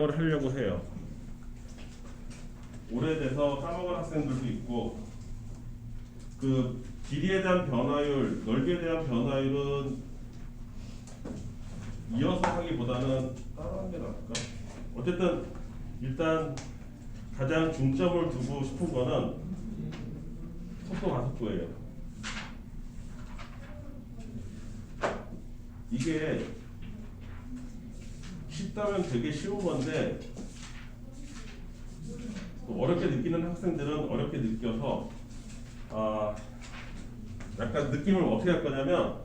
걸 하려고 해요. 오래돼서 까먹은 학생들도 있고, 그 길이에 대한 변화율, 넓이에 대한 변화율은 이어서 하기보다는 따라하는 게 나을까? 어쨌든 일단 가장 중점을 두고 싶은 거는 속도 가속도예요. 이게 쉽다면 되게 쉬운 건데 어렵게 느끼는 학생들은 어렵게 느껴서 약간 느낌을 어떻게 할 거냐면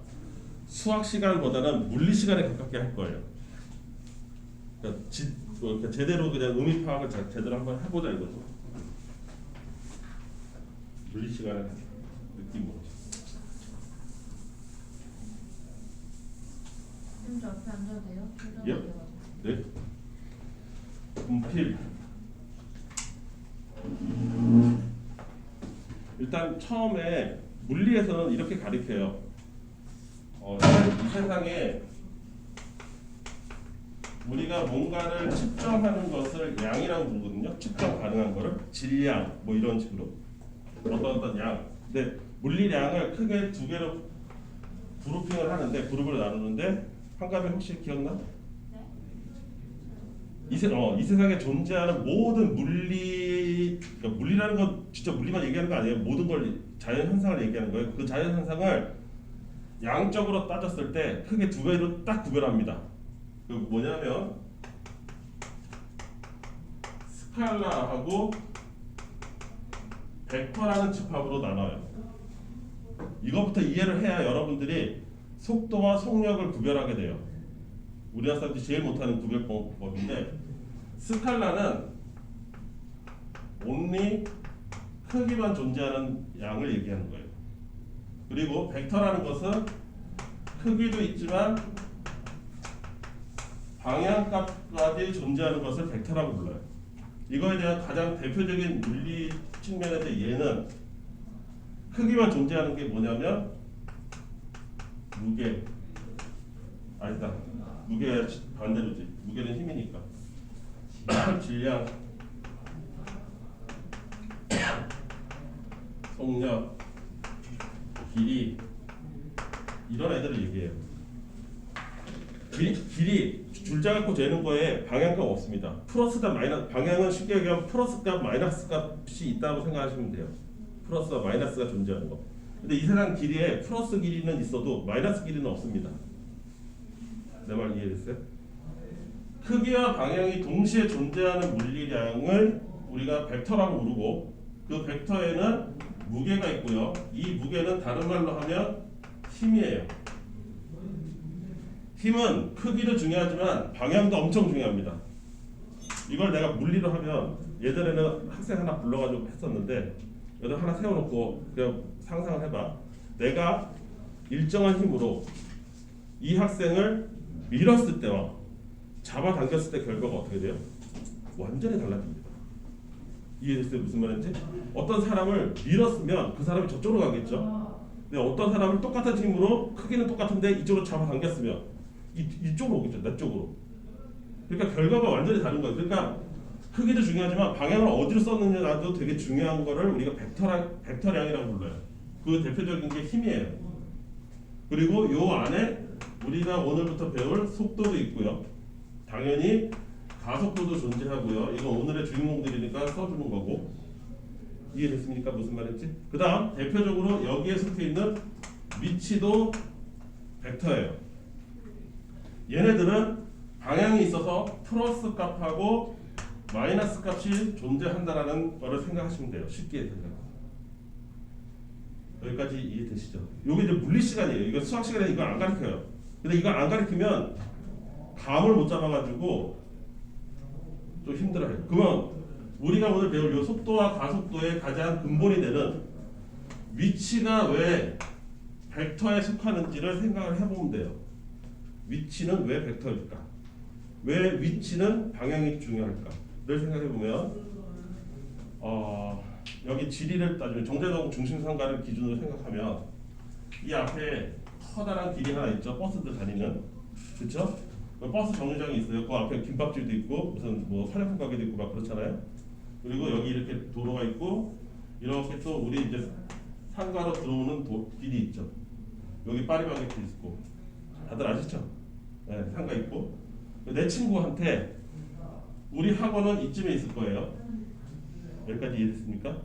수학 시간보다는 물리 시간에 가깝게 할 거예요. 그러니까 제대로 그냥 의미 파악을 제대로 한번 해보자 이거죠. 물리 시간에 느낌으로. 저 앞에 앉아도 돼요? 예? 네. 분필. 일단 처음에 물리에서는 이렇게 가르쳐요. 이 세상에 우리가 뭔가를 측정하는 것을 양이라고 부르거든요. 측정 가능한 거를 질량 뭐 이런 식으로 어떤 양. 근데 물리량을 크게 두 개로 그룹핑을 하는데 그룹으로 나누는데 한가비 혹시 기억나? 이 세상에 존재하는 모든 물리, 그러니까 물리라는 건 진짜 물리만 얘기하는 거 아니에요. 모든 걸 자연 현상을 얘기하는 거예요. 그 자연 현상을 양적으로 따졌을 때 크게 두 개로 딱 구별합니다. 그 뭐냐면 스칼라하고 벡터라는 집합으로 나눠요. 이것부터 이해를 해야 여러분들이 속도와 속력을 구별하게 돼요. 우리나라 사람들이 제일 못하는 구별법인데 스칼라는 only 크기만 존재하는 양을 얘기하는 거예요. 그리고 벡터라는 것은 크기도 있지만 방향값까지 존재하는 것을 벡터라고 불러요. 이거에 대한 가장 대표적인 물리 측면에서 얘는 크기만 존재하는 게 뭐냐면 무게. 아니다. 무게 반대로지. 무게는 힘이니까. 질량, 속력, 길이 이런 애들을 얘기해요. 길이 줄자 갖고 재는 거에 방향값 없습니다. 플러스가 마이너스, 방향은 쉽게 얘기하면 플러스값 마이너스 값이 있다고 생각하시면 돼요. 플러스와 마이너스가 존재하는 거. 근데 이 세상 길이에 플러스 길이는 있어도 마이너스 길이는 없습니다. 내 말 이해됐어요? 크기와 방향이 동시에 존재하는 물리량을 우리가 벡터라고 부르고 그 벡터에는 무게가 있고요. 이 무게는 다른 말로 하면 힘이에요. 힘은 크기도 중요하지만 방향도 엄청 중요합니다. 이걸 내가 물리로 하면 예전에는 학생 하나 불러가지고 했었는데 여기다 하나 세워놓고 그냥 상상을 해봐. 내가 일정한 힘으로 이 학생을 밀었을 때와 잡아당겼을 때 결과가 어떻게 돼요? 완전히 달라집니다. 이해됐어요? 무슨 말인지? 어떤 사람을 밀었으면 그 사람이 저쪽으로 가겠죠. 근데 어떤 사람을 똑같은 힘으로 크기는 똑같은데 이쪽으로 잡아당겼으면 이쪽으로 오겠죠. 내 쪽으로. 그러니까 결과가 완전히 다른 거예요. 그러니까 크기도 중요하지만 방향을 어디로 썼느냐도 되게 중요한 거를 우리가 벡터량이라고 불러요. 그 대표적인 게 힘이에요. 그리고 요 안에 우리가 오늘부터 배울 속도도 있고요. 당연히 가속도도 존재하고요. 이건 오늘의 주인공들이니까 써주는 거고. 이해됐습니까? 무슨 말인지? 그 다음 대표적으로 여기에 속해있는 위치도 벡터예요. 얘네들은 방향이 있어서 플러스 값하고 마이너스 값이 존재한다라는 거를 생각하시면 돼요. 쉽게 생각. 여기까지 이해되시죠? 이게 이제 물리 시간이에요. 이거 수학 시간에 이거 안 가르쳐요. 근데 이걸 안 가르치면 감을 못 잡아가지고 좀 힘들어요. 그러면 우리가 오늘 배울 이 속도와 가속도의 가장 근본이 되는 위치가 왜 벡터에 속하는지를 생각을 해보면 돼요. 위치는 왜 벡터일까? 왜 위치는 방향이 중요할까?를 생각해보면 여기 지리를 따지면 정제동 중심상가를 기준으로 생각하면 이 앞에 커다란 길이 하나 있죠. 버스들 다니는. 그렇죠? 버스 정류장이 있어요. 그 앞에 김밥집도 있고 무슨 뭐 화장품 가게도 있고 막 그렇잖아요. 그리고 여기 이렇게 도로가 있고 이렇게 또 우리 이제 상가로 들어오는 길이 있죠. 여기 파리바게트 있고 다들 아시죠? 네, 상가 있고 내 친구한테 우리 학원은 이쯤에 있을 거예요. 여기까지 이해됐습니까?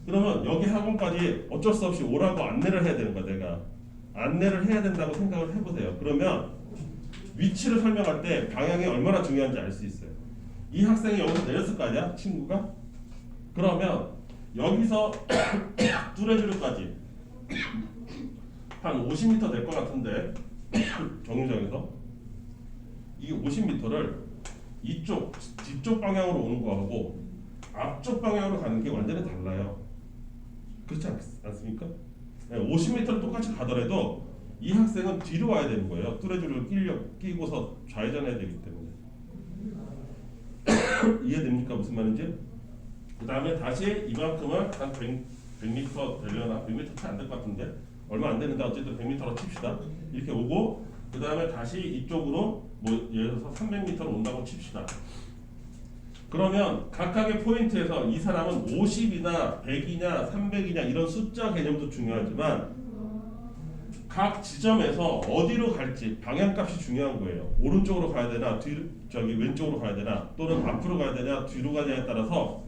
그러면 여기 학원까지 어쩔 수 없이 오라고 안내를 해야 되는 거야. 내가 안내를 해야 된다고 생각을 해보세요. 그러면 위치를 설명할 때 방향이 얼마나 중요한지 알 수 있어요. 이 학생이 여기서 내렸을 거 아니야? 친구가? 그러면 여기서 뚜레쥬르까지 한 50m 될 것 같은데 정류장에서 이 50m를 이쪽 뒤쪽 방향으로 오는 거하고 앞쪽 방향으로 가는 게 완전히 달라요. 그렇지 않습니까? 50m를 똑같이 가더라도 이 학생은 뒤로 와야 되는 거예요. 뚜레쥬르를 끼고서 좌회전해야 되기 때문에. 이해됩니까? 무슨 말인지? 그 다음에 다시 이만큼을 한 100m 되려나? 100m 채 안 될 것 같은데 얼마 안 되는데 어쨌든 100m로 칩시다. 이렇게 오고 그 다음에 다시 이쪽으로 뭐 예를 들어서 300m로 온다고 칩시다. 그러면 각각의 포인트에서 이 사람은 50이나 100이냐 300이냐 이런 숫자 개념도 중요하지만 각 지점에서 어디로 갈지 방향값이 중요한 거예요. 오른쪽으로 가야 되나 왼쪽으로 가야 되나 또는 앞으로 가야 되냐 뒤로 가냐에 따라서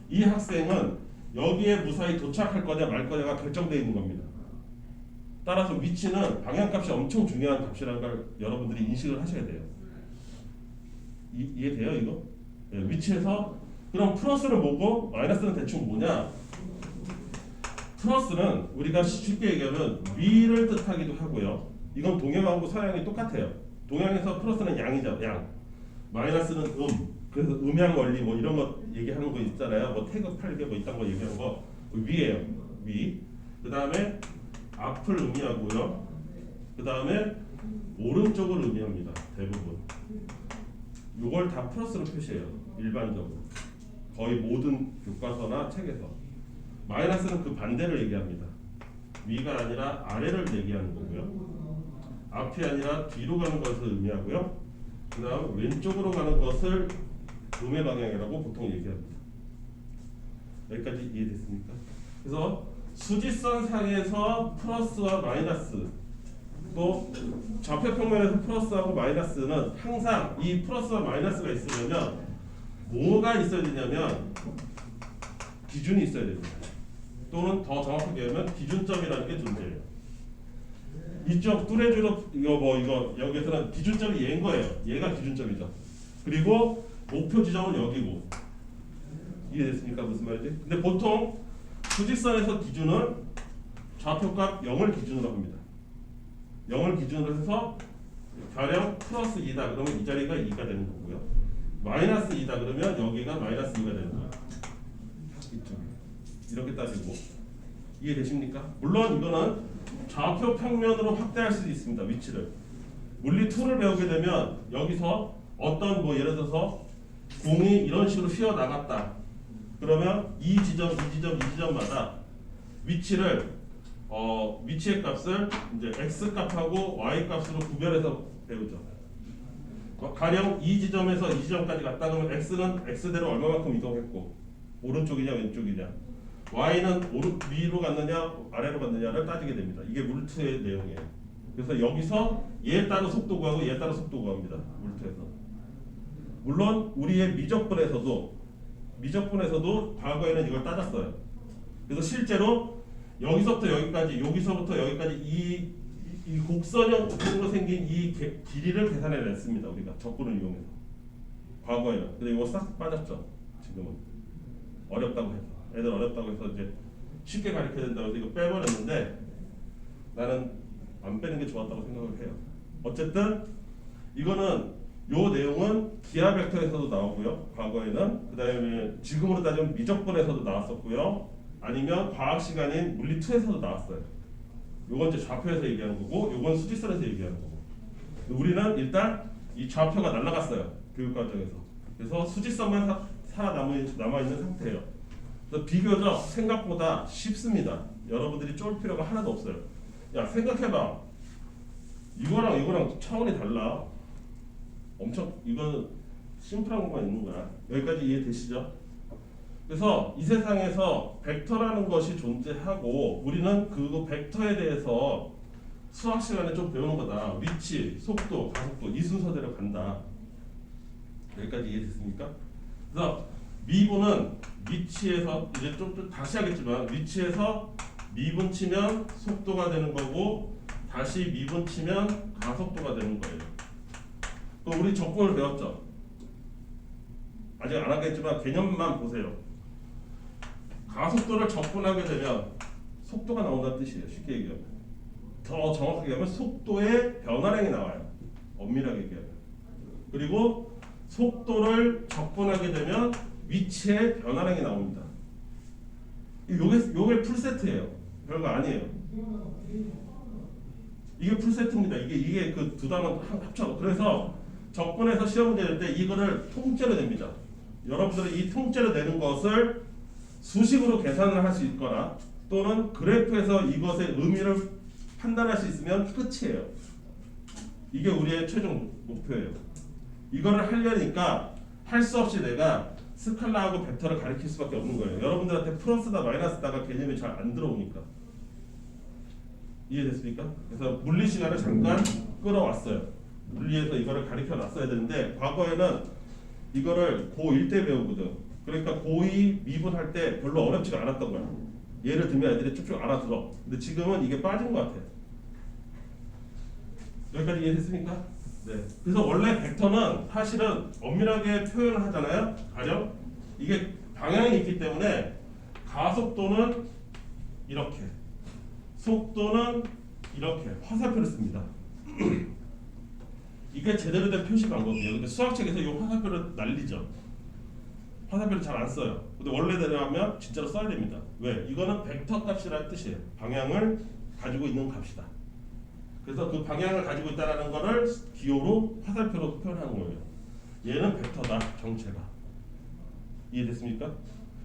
이 학생은 여기에 무사히 도착할 거냐 말 거냐가 결정되어 있는 겁니다. 따라서 위치는 방향값이 엄청 중요한 값이라는 걸 여러분들이 인식을 하셔야 돼요. 이해돼요 이거? 네, 위치에서 그럼 플러스는 뭐고 마이너스는 대충 뭐냐? 플러스는 우리가 쉽게 얘기하면 위를 뜻하기도 하고요. 이건 동양하고 서양이 똑같아요. 동양에서 플러스는 양이죠, 양. 마이너스는 그래서 음양 원리 뭐 이런 거 얘기하는 거 있잖아요. 뭐 태극 팔개 뭐 이딴 거 얘기하는 거 위예요, 위. 그 다음에 앞을 의미하고요. 그 다음에 오른쪽을 의미합니다. 대부분. 이걸 다 플러스로 표시해요. 일반적으로. 거의 모든 교과서나 책에서. 마이너스는 그 반대를 얘기합니다. 위가 아니라 아래를 얘기하는 거고요. 앞이 아니라 뒤로 가는 것을 의미하고요. 그 다음 왼쪽으로 가는 것을 음의 방향이라고 보통 얘기합니다. 여기까지 이해됐습니까? 그래서 수직선 상에서 플러스와 마이너스 또 좌표 평면에서 플러스하고 마이너스는 항상 이 플러스와 마이너스가 있으려면 뭐가 있어야 되냐면 기준이 있어야 됩니다. 또는 더 정확하게 하면 기준점이라는 게 존재해요. 이쪽 뚜레쥬르 이거 여기서는 기준점이 얘인 거예요. 얘가 기준점이죠. 그리고 목표 지점은 여기고. 이해됐습니까? 무슨 말인지? 근데 보통 수직선에서 기준은 좌표값 0을 기준으로 합니다. 0을 기준으로 해서 가령 플러스 2다 그러면 이 자리가 2가 되는 거고요. 마이너스 2다 그러면 여기가 마이너스 2가 되는 거예요. 이렇게 따지고. 이해되십니까? 물론 이거는 좌표 평면으로 확대할 수도 있습니다. 위치를. 물리 2를 배우게 되면 여기서 어떤 뭐 예를 들어서 공이 이런 식으로 휘어 나갔다. 그러면 이 지점마다 위치를 위치의 값을 이제 x 값하고 y 값으로 구별해서 배우죠. 가령 이 지점에서 이 지점까지 갔다 그러면 x는 x대로 얼마만큼 이동했고 오른쪽이냐 왼쪽이냐 y는 위로 갔느냐 아래로 갔느냐를 따지게 됩니다. 이게 물투의 내용이에요. 그래서 여기서 얘에 따라 속도 구하고 얘에 따라 속도 구합니다. 물투에서. 물론 우리의 미적분에서도 과거에는 이걸 따졌어요. 그래서 실제로 여기서부터 여기까지 이 곡선형으로 생긴 이 길이를 계산해냈습니다. 우리가 적분을 이용해서 과거에는. 근데 이거 싹 빠졌죠. 지금은 어렵다고 해서 애들 어렵다고 해서 이제 쉽게 가르쳐야 된다고 해서 이거 빼버렸는데 나는 안 빼는 게 좋았다고 생각을 해요. 어쨌든 이거는 요 내용은 기하 벡터에서도 나오고요. 과거에는 그 다음에 지금으로 따지면 미적분에서도 나왔었고요. 아니면 과학 시간인 물리 2에서도 나왔어요. 요건 이제 좌표에서 얘기하는 거고, 요건 수직선에서 얘기하는 거고. 우리는 일단 이 좌표가 날아갔어요. 교육 과정에서. 그래서 수직선만 남아 있는 상태예요. 그래서 비교적 생각보다 쉽습니다. 여러분들이 쫄 필요가 하나도 없어요. 야 생각해봐. 이거랑 차원이 달라. 엄청 이건 심플한 것만 있는 거야. 여기까지 이해되시죠? 그래서 이 세상에서 벡터라는 것이 존재하고 우리는 그 벡터에 대해서 수학 시간에 좀 배우는 거다. 위치, 속도, 가속도 이 순서대로 간다. 여기까지 이해됐습니까? 그래서 미분은 위치에서 이제 좀 다시 하겠지만 위치에서 미분 치면 속도가 되는 거고 다시 미분 치면 가속도가 되는 거예요. 또 우리 적분을 배웠죠? 아직 안 하겠지만 개념만 보세요. 가속도를 적분하게 되면 속도가 나온다는 뜻이에요. 쉽게 얘기하면. 더 정확하게 얘기하면 속도의 변화량이 나와요. 엄밀하게 얘기하면. 그리고 속도를 적분하게 되면 위치의 변화량이 나옵니다. 요게 풀세트예요. 별거 아니에요. 이게 풀세트입니다. 이게 그 두 단원 합쳐. 그래서 적분해서 시험 문제 낼 때 이거를 통째로 냅니다. 여러분들은 이 통째로 내는 것을 수식으로 계산을 할 수 있거나 또는 그래프에서 이것의 의미를 판단할 수 있으면 끝이에요. 이게 우리의 최종 목표예요. 이거를 하려니까 할 수 없이 내가 스칼라하고 벡터를 가리킬 수밖에 없는 거예요. 여러분들한테 플러스다 마이너스다가 개념이 잘 안 들어오니까. 이해됐습니까? 그래서 물리 시간을 잠깐 끌어왔어요. 물리에서 이거를 가리켜 놨어야 되는데 과거에는 이거를 고1 때 배우거든. 그러니까 고2 미분할 때 별로 어렵지가 않았던 거야. 예를 들면 애들이 쭉쭉 알아들어. 근데 지금은 이게 빠진 것 같아. 여기까지 이해됐습니까? 네. 그래서 원래 벡터는 사실은 엄밀하게 표현을 하잖아요. 가령 이게 방향이 있기 때문에 가속도는 이렇게, 속도는 이렇게 화살표를 씁니다. 이게 제대로 된 표시 방법이에요. 근데 수학책에서 이 화살표를 날리죠. 화살표를 잘 안 써요. 근데 원래대로 하면 진짜로 써야 됩니다. 왜? 이거는 벡터 값이라는 뜻이에요. 방향을 가지고 있는 값이다. 그래서 그 방향을 가지고 있다는 거를 기호로 화살표로 표현하는 거예요. 얘는 벡터다, 정체가. 이해됐습니까?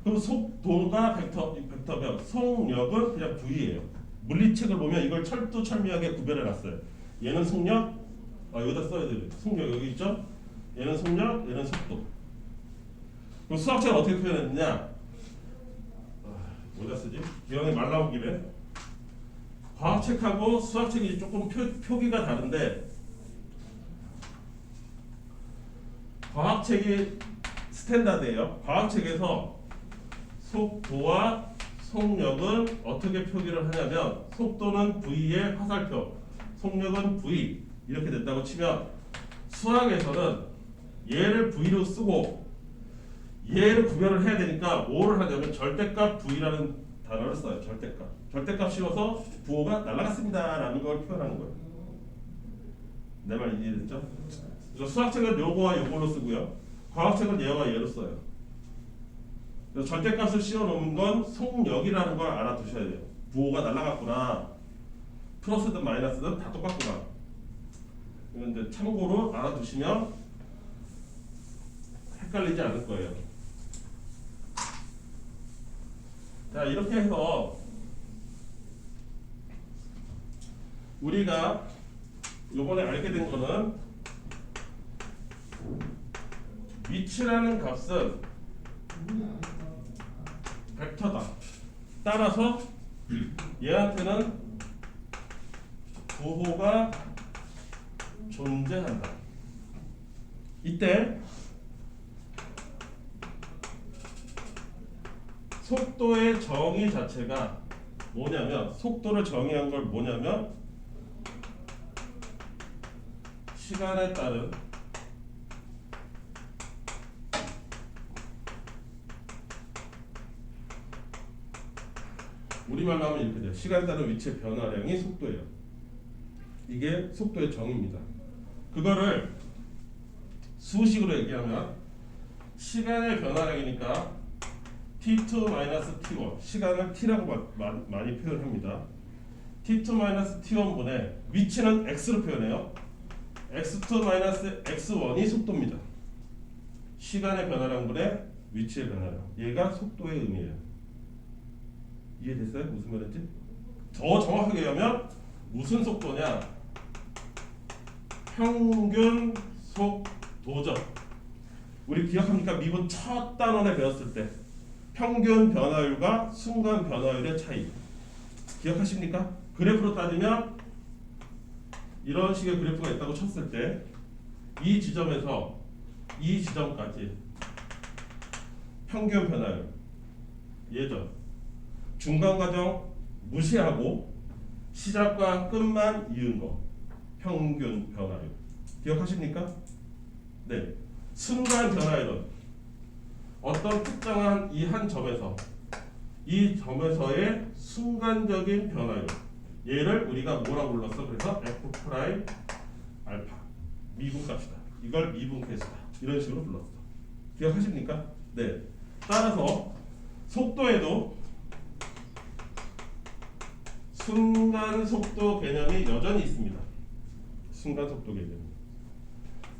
그럼 속도가 벡터면 속력은 그냥 V예요. 물리책을 보면 이걸 철두철미하게 구별해놨어요. 얘는 속력, 여기다 써야 돼요. 속력 여기 있죠? 얘는 속력, 얘는 속도. 그럼 수학책을 어떻게 표현했느냐? 어디다 쓰지? 기왕에 말 나온 김에 과학책하고 수학책이 조금 표기가 다른데 과학책이 스탠다드예요. 과학책에서 속도와 속력은 어떻게 표기를 하냐면 속도는 V의 화살표, 속력은 V 이렇게 됐다고 치면 수학에서는 얘를 V로 쓰고 얘를 구별을 해야 되니까 뭐를 하냐면 절대값 V라는 단어를 써요. 절대값 씌워서 부호가 날아갔습니다 라는 걸 표현하는 거예요. 내 말 이해됐죠? 그래서 수학책은 요거와 요걸로 쓰고요. 과학책은 얘와 얘로 써요. 그래서 절대값을 씌워놓은 건 속력이라는 걸 알아두셔야 돼요. 부호가 날아갔구나. 플러스든 마이너스든 다 똑같구나. 이건 참고로 알아두시면 헷갈리지 않을 거예요. 자, 이렇게 해서 우리가 요번에 알게 된 거는 위치라는 값은 벡터다. 따라서 얘한테는 부호가 존재한다. 이때 속도의 정의 자체가 뭐냐면 속도를 정의한 걸 뭐냐면 시간에 따른 우리말로 하면 이렇게 돼요. 시간에 따른 위치의 변화량이 속도예요. 이게 속도의 정의입니다. 그거를 수식으로 얘기하면 시간의 변화량이니까 T2-T1 시간을 T라고 많이 표현합니다. T2-T1분의 위치는 X로 표현해요. X2-X1이 속도입니다. 시간의 변화량분의 위치의 변화량. 얘가 속도의 의미예요. 이해됐어요? 무슨 말인지? 더 정확하게 하면 무슨 속도냐? 평균 속도 도죠. 우리 기억합니까? 미분 첫 단원에 배웠을 때 평균 변화율과 순간 변화율의 차이 기억하십니까? 그래프로 따지면 이런 식의 그래프가 있다고 쳤을 때 이 지점에서 이 지점까지 평균 변화율 예죠. 중간 과정 무시하고 시작과 끝만 이은 거 평균 변화율 기억하십니까? 네. 순간 변화율은 어떤 특정한 이 한 점에서 이 점에서의 순간적인 변화율 얘를 우리가 뭐라고 불렀어? 그래서 f 프라임 알파 미분값이다. 이걸 미분계수다. 이런 식으로 불렀어. 기억하십니까? 네. 따라서 속도에도 순간 속도 개념이 여전히 있습니다. 순간 속도 개념.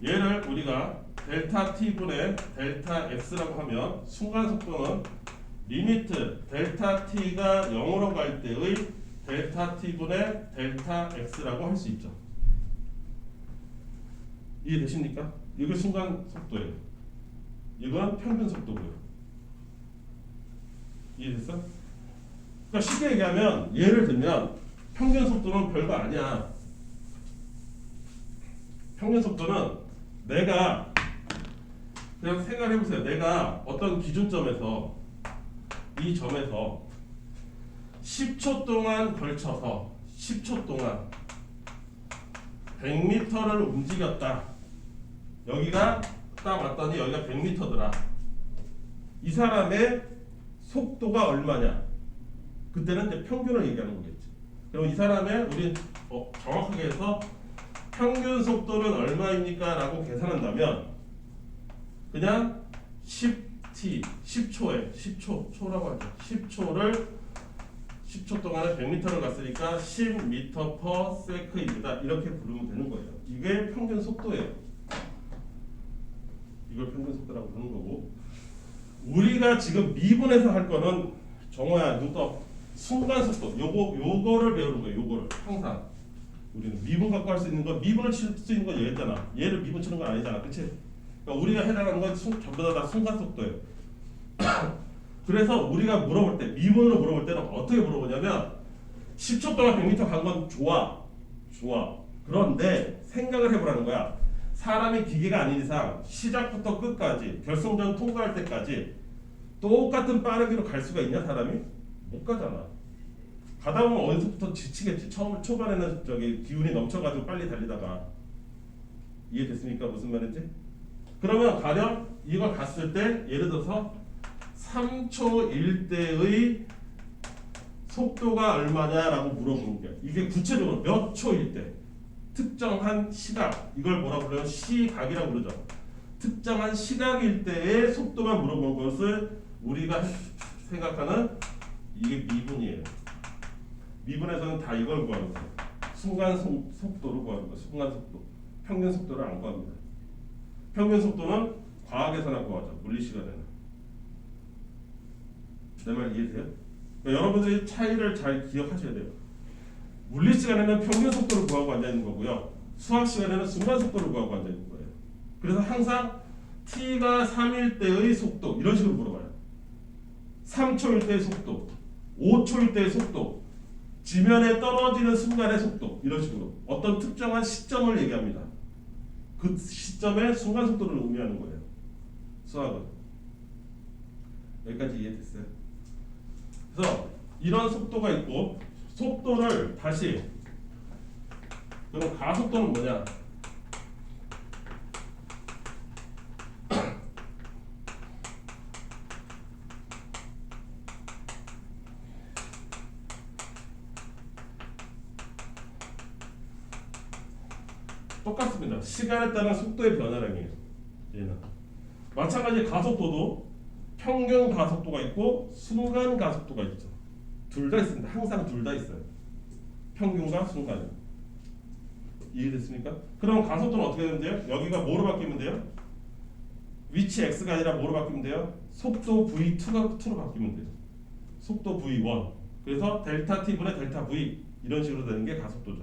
얘를 우리가 델타 t분의 델타 x라고 하면 순간 속도는 리미트 델타 t가 0으로 갈 때의 델타 t분의 델타 x라고 할 수 있죠. 이해되십니까? 이거 순간 속도예요. 이건 평균 속도고요. 이해됐어? 그러니까 쉽게 얘기하면 예를 들면 평균 속도는 별거 아니야. 평균 속도는 내가 그냥 생각해보세요. 내가 어떤 기준점에서 이 점에서 10초 동안 걸쳐서 10초 동안 100m를 움직였다. 여기가 딱 왔더니 여기가 100m더라. 이 사람의 속도가 얼마냐? 그때는 이제 평균을 얘기하는 거겠지. 그럼 이 사람의 우리 정확하게 해서 평균 속도는 얼마입니까? 라고 계산한다면 그냥 10t 10초에 10초 초라고 하죠. 10초 동안에 100m를 갔으니까 10m/s입니다. 이렇게 부르면 되는 거예요. 이게 평균 속도예요. 이걸 평균 속도라고 부르는 거고 우리가 지금 미분해서 할 거는 정호야 눈떠 순간 속도 요거를 배우는 거예요. 요거를 항상 우리는 미분 갖고 할 수 있는 거 미분을 칠 수 있는 건 얘잖아. 얘를 미분 치는 건 아니잖아. 그치? 그러니까 우리가 해당하는 건 전부 다 순간 속도예요. 그래서 우리가 물어볼 때 미분으로 물어볼 때는 어떻게 물어보냐면 10초 동안 100m 간 건 좋아. 그런데 생각을 해보라는 거야. 사람이 기계가 아닌 이상 시작부터 끝까지 결승전 통과할 때까지 똑같은 빠르기로 갈 수가 있냐 사람이? 못 가잖아. 가다 보면 어디서부터 지치겠지. 초반에는 기운이 넘쳐가지고 빨리 달리다가. 이해됐습니까? 무슨 말인지? 그러면 가령 이걸 갔을 때 예를 들어서 3초일 때의 속도가 얼마냐라고 물어보는 거야. 이게 구체적으로 몇 초일 때 특정한 시각 이걸 뭐라고 불러요? 시각이라고 부르죠. 특정한 시각일 때의 속도만 물어보는 것을 우리가 생각하는 이게 미분이에요. 미분에서는 다 이걸 구하는 거예요. 순간 속도를 구하는 거예요. 순간 속도. 평균 속도를 안 구합니다. 평균 속도는 과학에서나 구하죠. 물리 시간에는. 내 말 이해돼요? 그러니까 여러분들이 차이를 잘 기억하셔야 돼요. 물리 시간에는 평균 속도를 구하고 앉아 있는 거고요. 수학 시간에는 순간 속도를 구하고 앉아 있는 거예요. 그래서 항상 t가 3일 때의 속도 이런 식으로 물어봐요. 3초일 때의 속도, 5초일 때의 속도, 지면에 떨어지는 순간의 속도 이런 식으로 어떤 특정한 시점을 얘기합니다. 그 시점의 순간 속도를 의미하는 거예요. 수학은. 여기까지 이해됐어요? 그래서 이런 속도가 있고 속도를 다시 그럼 가속도는 뭐냐? 똑같습니다. 시간에 따른 속도의 변화량이에요. 얘는 마찬가지 가속도도 평균 가속도가 있고 순간 가속도가 있죠. 둘 다 있습니다. 항상 둘 다 있어요. 평균과 순간. 이해됐습니까? 그럼 가속도는 어떻게 되는데요? 여기가 뭐로 바뀌면 돼요? 위치 x가 아니라 뭐로 바뀌면 돼요? 속도 v2로 바뀌면 돼요. 속도 v1. 그래서 델타 t분의 델타 v 이런 식으로 되는 게 가속도죠.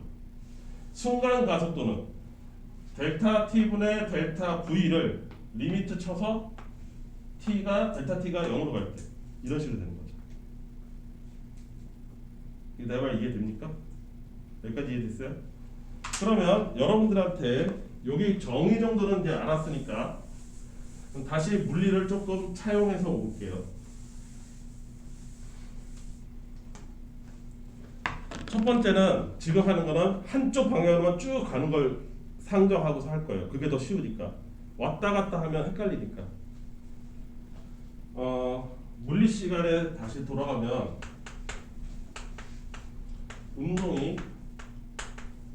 순간 가속도는 델타 t분의 델타 v를 리미트 쳐서 델타 t가 0으로 갈 때 이런 식으로 되는 거죠. 내 말 이해됩니까? 여기까지 이해됐어요? 그러면 여러분들한테 여기 정의 정도는 이제 알았으니까 그럼 다시 물리를 조금 차용해서 볼게요. 첫 번째는 지금 하는 거는 한쪽 방향으로만 쭉 가는 걸 상정하고서 할 거예요. 그게 더 쉬우니까. 왔다 갔다 하면 헷갈리니까. 물리 시간에 다시 돌아가면 운동이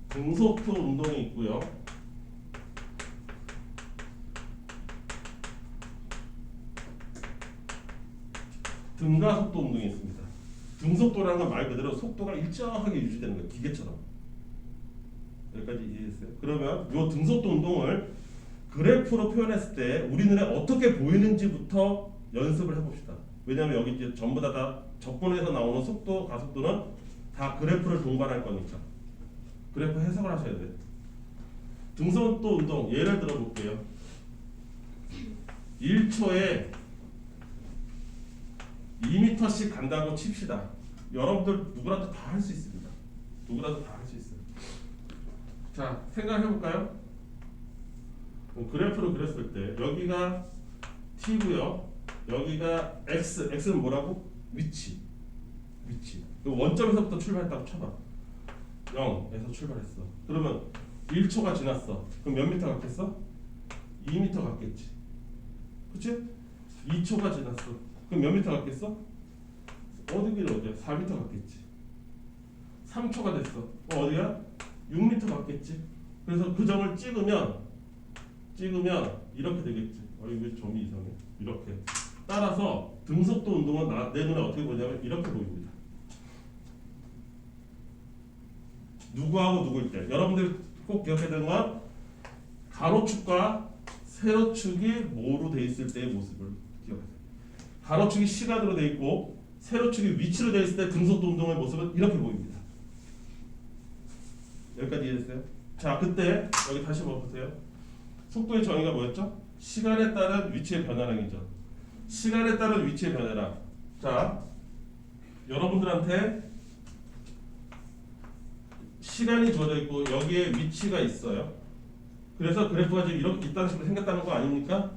등속도 운동이 있고요. 등가속도 운동이 있습니다. 등속도라는 건 말 그대로 속도가 일정하게 유지되는 거예요. 기계처럼. 여기까지 이해했어요? 그러면 이 등속도 운동을 그래프로 표현했을 때 우리 눈에 어떻게 보이는지부터 연습을 해봅시다. 왜냐하면 여기 이제 전부 다 접근에서 나오는 속도, 가속도는 다 그래프를 동반할 거니까. 그래프 해석을 하셔야 돼요. 등속도 운동 예를 들어 볼게요. 1초에 2m씩 간다고 칩시다. 여러분들 누구라도 다 할 수 있습니다. 누구라도 다 할 수 있어요. 자, 생각해 볼까요? 그래프로 그렸을 때 여기가 t고요. 여기가 x. x는 뭐라고? 위치. 원점에서부터 출발했다고 쳐봐. 0에서 출발했어. 그러면 1초가 지났어. 그럼 몇 미터 갔겠어? 2m 갔겠지. 그치? 2초가 지났어. 그럼 몇 미터 갔겠어? 어디길래 어디야? 4m 갔겠지. 3초가 됐어. 어디야? 6m 갔겠지. 그래서 그 점을 찍으면 이렇게 되겠지. 이거 점이 이상해. 이렇게. 따라서 등속도 운동은 내 눈에 어떻게 보냐면 이렇게 보입니다. 누구하고 누구일 때. 여러분들 꼭 기억해야 되는 건 가로축과 세로축이 뭐로 돼 있을 때의 모습을 기억하세요. 가로축이 시간으로 돼 있고 세로축이 위치로 돼 있을 때 등속도 운동의 모습은 이렇게 보입니다. 여기까지 이해됐어요? 자, 그때 여기 다시 한번 보세요. 속도의 정의가 뭐였죠? 시간에 따른 위치의 변화량이죠. 시간에 따른 위치의 변화량. 자, 여러분들한테 시간이 주어져 있고 여기에 위치가 있어요. 그래서 그래프가 지금 이렇게 이딴 식으로 생겼다는 거 아닙니까?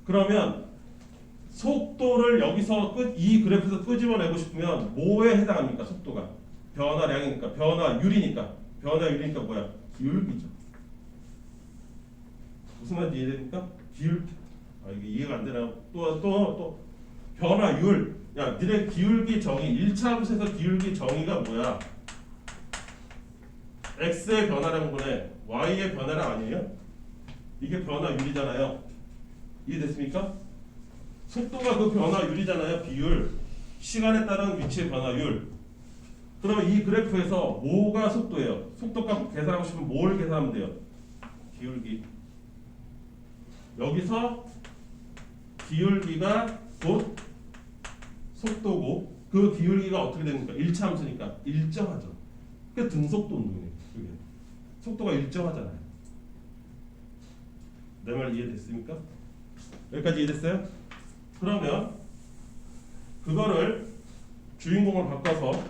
그러면 속도를 여기서 이 그래프에서 끄집어내고 싶으면 뭐에 해당합니까? 속도가 변화량이니까, 변화율이니까 뭐야? 기울기죠. 무슨 말인지 이해됩니까? 기울기. 이게 이해가 안 되나? 또 변화율. 야, 니네 기울기 정의 1차 함수에서 기울기 정의가 뭐야? x의 변화량분의 y의 변화량 아니에요? 이게 변화율이잖아요. 이해됐습니까? 속도가 그 변화율이잖아요. 비율. 시간에 따른 위치의 변화율. 그러면 이 그래프에서 뭐가 속도예요? 속도값 계산하고 싶으면 뭘 계산하면 돼요? 기울기. 여기서 기울기가 곧 속도고 그 기울기가 어떻게 됩니까? 1차 함수니까 일정하죠. 그게 등속도 운동이에요. 그게. 속도가 일정하잖아요. 내 말 이해됐습니까? 여기까지 이해됐어요? 그러면 그거를 주인공을 바꿔서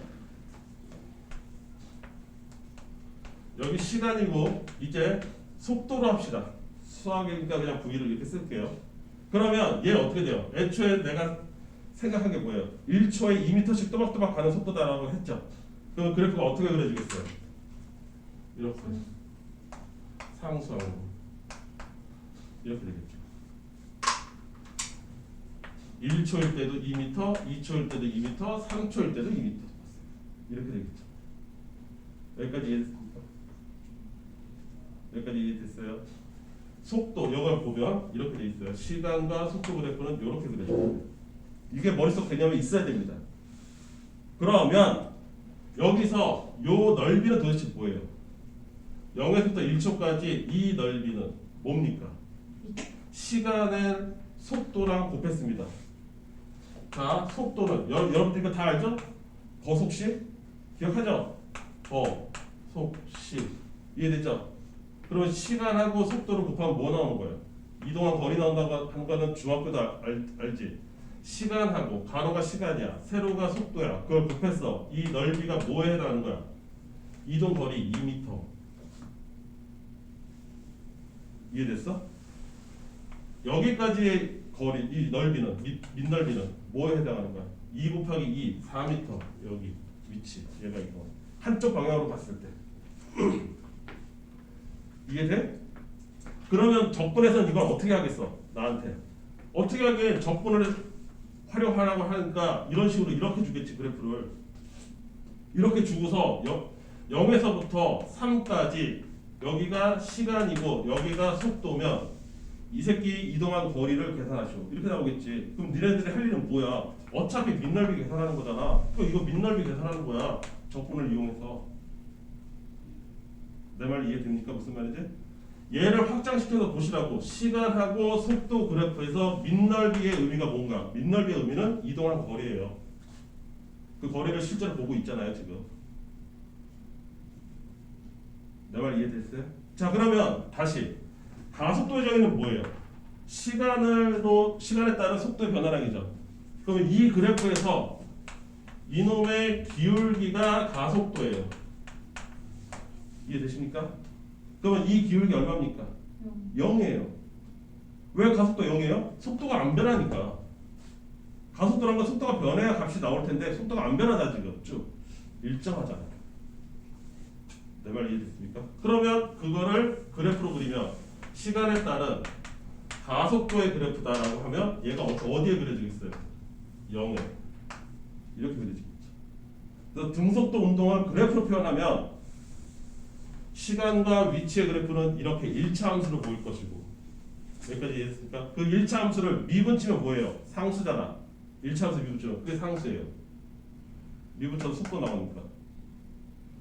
여기 시간이고 이제 속도로 합시다. 수학이니까 그냥 V를 이렇게 쓸게요. 그러면 얘 어떻게 돼요? 애초에 내가 생각한 게 뭐예요? 1초에 2m씩 또박또박 가는 속도다라고 했죠. 그럼 그래프가 어떻게 그려지겠어요? 이렇게 상수하고 이렇게 되겠죠. 1초일 때도 2m, 2초일 때도 2m, 3초일 때도 2m 이렇게 되겠죠. 여기까지 이해됐습니까? 여기까지 이해됐어요? 속도 이걸 보면 이렇게 돼 있어요. 시간과 속도 그래프는 이렇게 그려져요. 이게 머릿속 개념이 있어야 됩니다. 그러면 여기서 요 넓이는 도대체 뭐예요? 0에서부터 1초까지 이 넓이는 뭡니까? 시간의 속도랑 곱했습니다. 자, 속도는 여러분들 이거 다 알죠? 거속시? 기억하죠? 거속시 이해됐죠? 그러면 시간하고 속도를 곱하면 뭐 나오는 거예요? 이동한 거리 나온다고 하는 거는 중학교도 알지? 시간하고 가로가 시간이야, 세로가 속도야. 그걸 곱했어. 이 넓이가 뭐에 해당하는 거야? 이동 거리 2m. 이해됐어? 여기까지의 거리, 이 넓이는 밑넓이는 뭐에 해당하는 거야? 2 곱하기 2, 4m. 여기 위치, 얘가 이거 한쪽 방향으로 봤을 때 이해돼? 그러면 적분에서는 이걸 어떻게 하겠어? 나한테 어떻게 하긴 적분을 활용하라고 하니까 이런 식으로 이렇게 주겠지. 그래프를 이렇게 주고서 0에서부터 3까지 여기가 시간이고 여기가 속도면 이 새끼 이동한 거리를 계산하시오. 이렇게 나오겠지. 그럼 니네들이 할 일은 뭐야? 어차피 밑넓이 계산하는 거잖아. 그럼 이거 밑넓이 계산하는 거야. 적분을 이용해서. 내 말 이해됩니까? 무슨 말이지? 얘를 확장시켜서 보시라고. 시간하고 속도 그래프에서 밑넓이의 의미가 뭔가? 밑넓이의 의미는 이동한 거리예요. 그 거리를 실제로 보고 있잖아요, 지금. 내 말 이해됐어요? 자, 그러면 다시 가속도의 정의는 뭐예요? 시간에 따른 속도의 변화량이죠. 그러면 이 그래프에서 이놈의 기울기가 가속도예요. 이해되십니까? 그러면 이 기울기 얼마입니까? 0이에요. 왜 가속도 0이에요? 속도가 안 변하니까. 가속도란 건 속도가 변해야 값이 나올 텐데 속도가 안 변하다 지금 쭉 일정하잖아. 내 말 이해됐습니까? 그러면 그거를 그래프로 그리면 시간에 따른 가속도의 그래프다라고 하면 얘가 어디에 그려지겠어요? 0에 이렇게 그려지겠죠. 그래서 등속도 운동을 그래프로 표현하면 시간과 위치의 그래프는 이렇게 1차 함수로 보일 것이고, 여기까지 이해했습니까? 그 1차 함수를 미분치면 뭐예요? 상수잖아. 1차 함수 미분치면 그게 상수예요. 미분쳐도 속도 나오니까.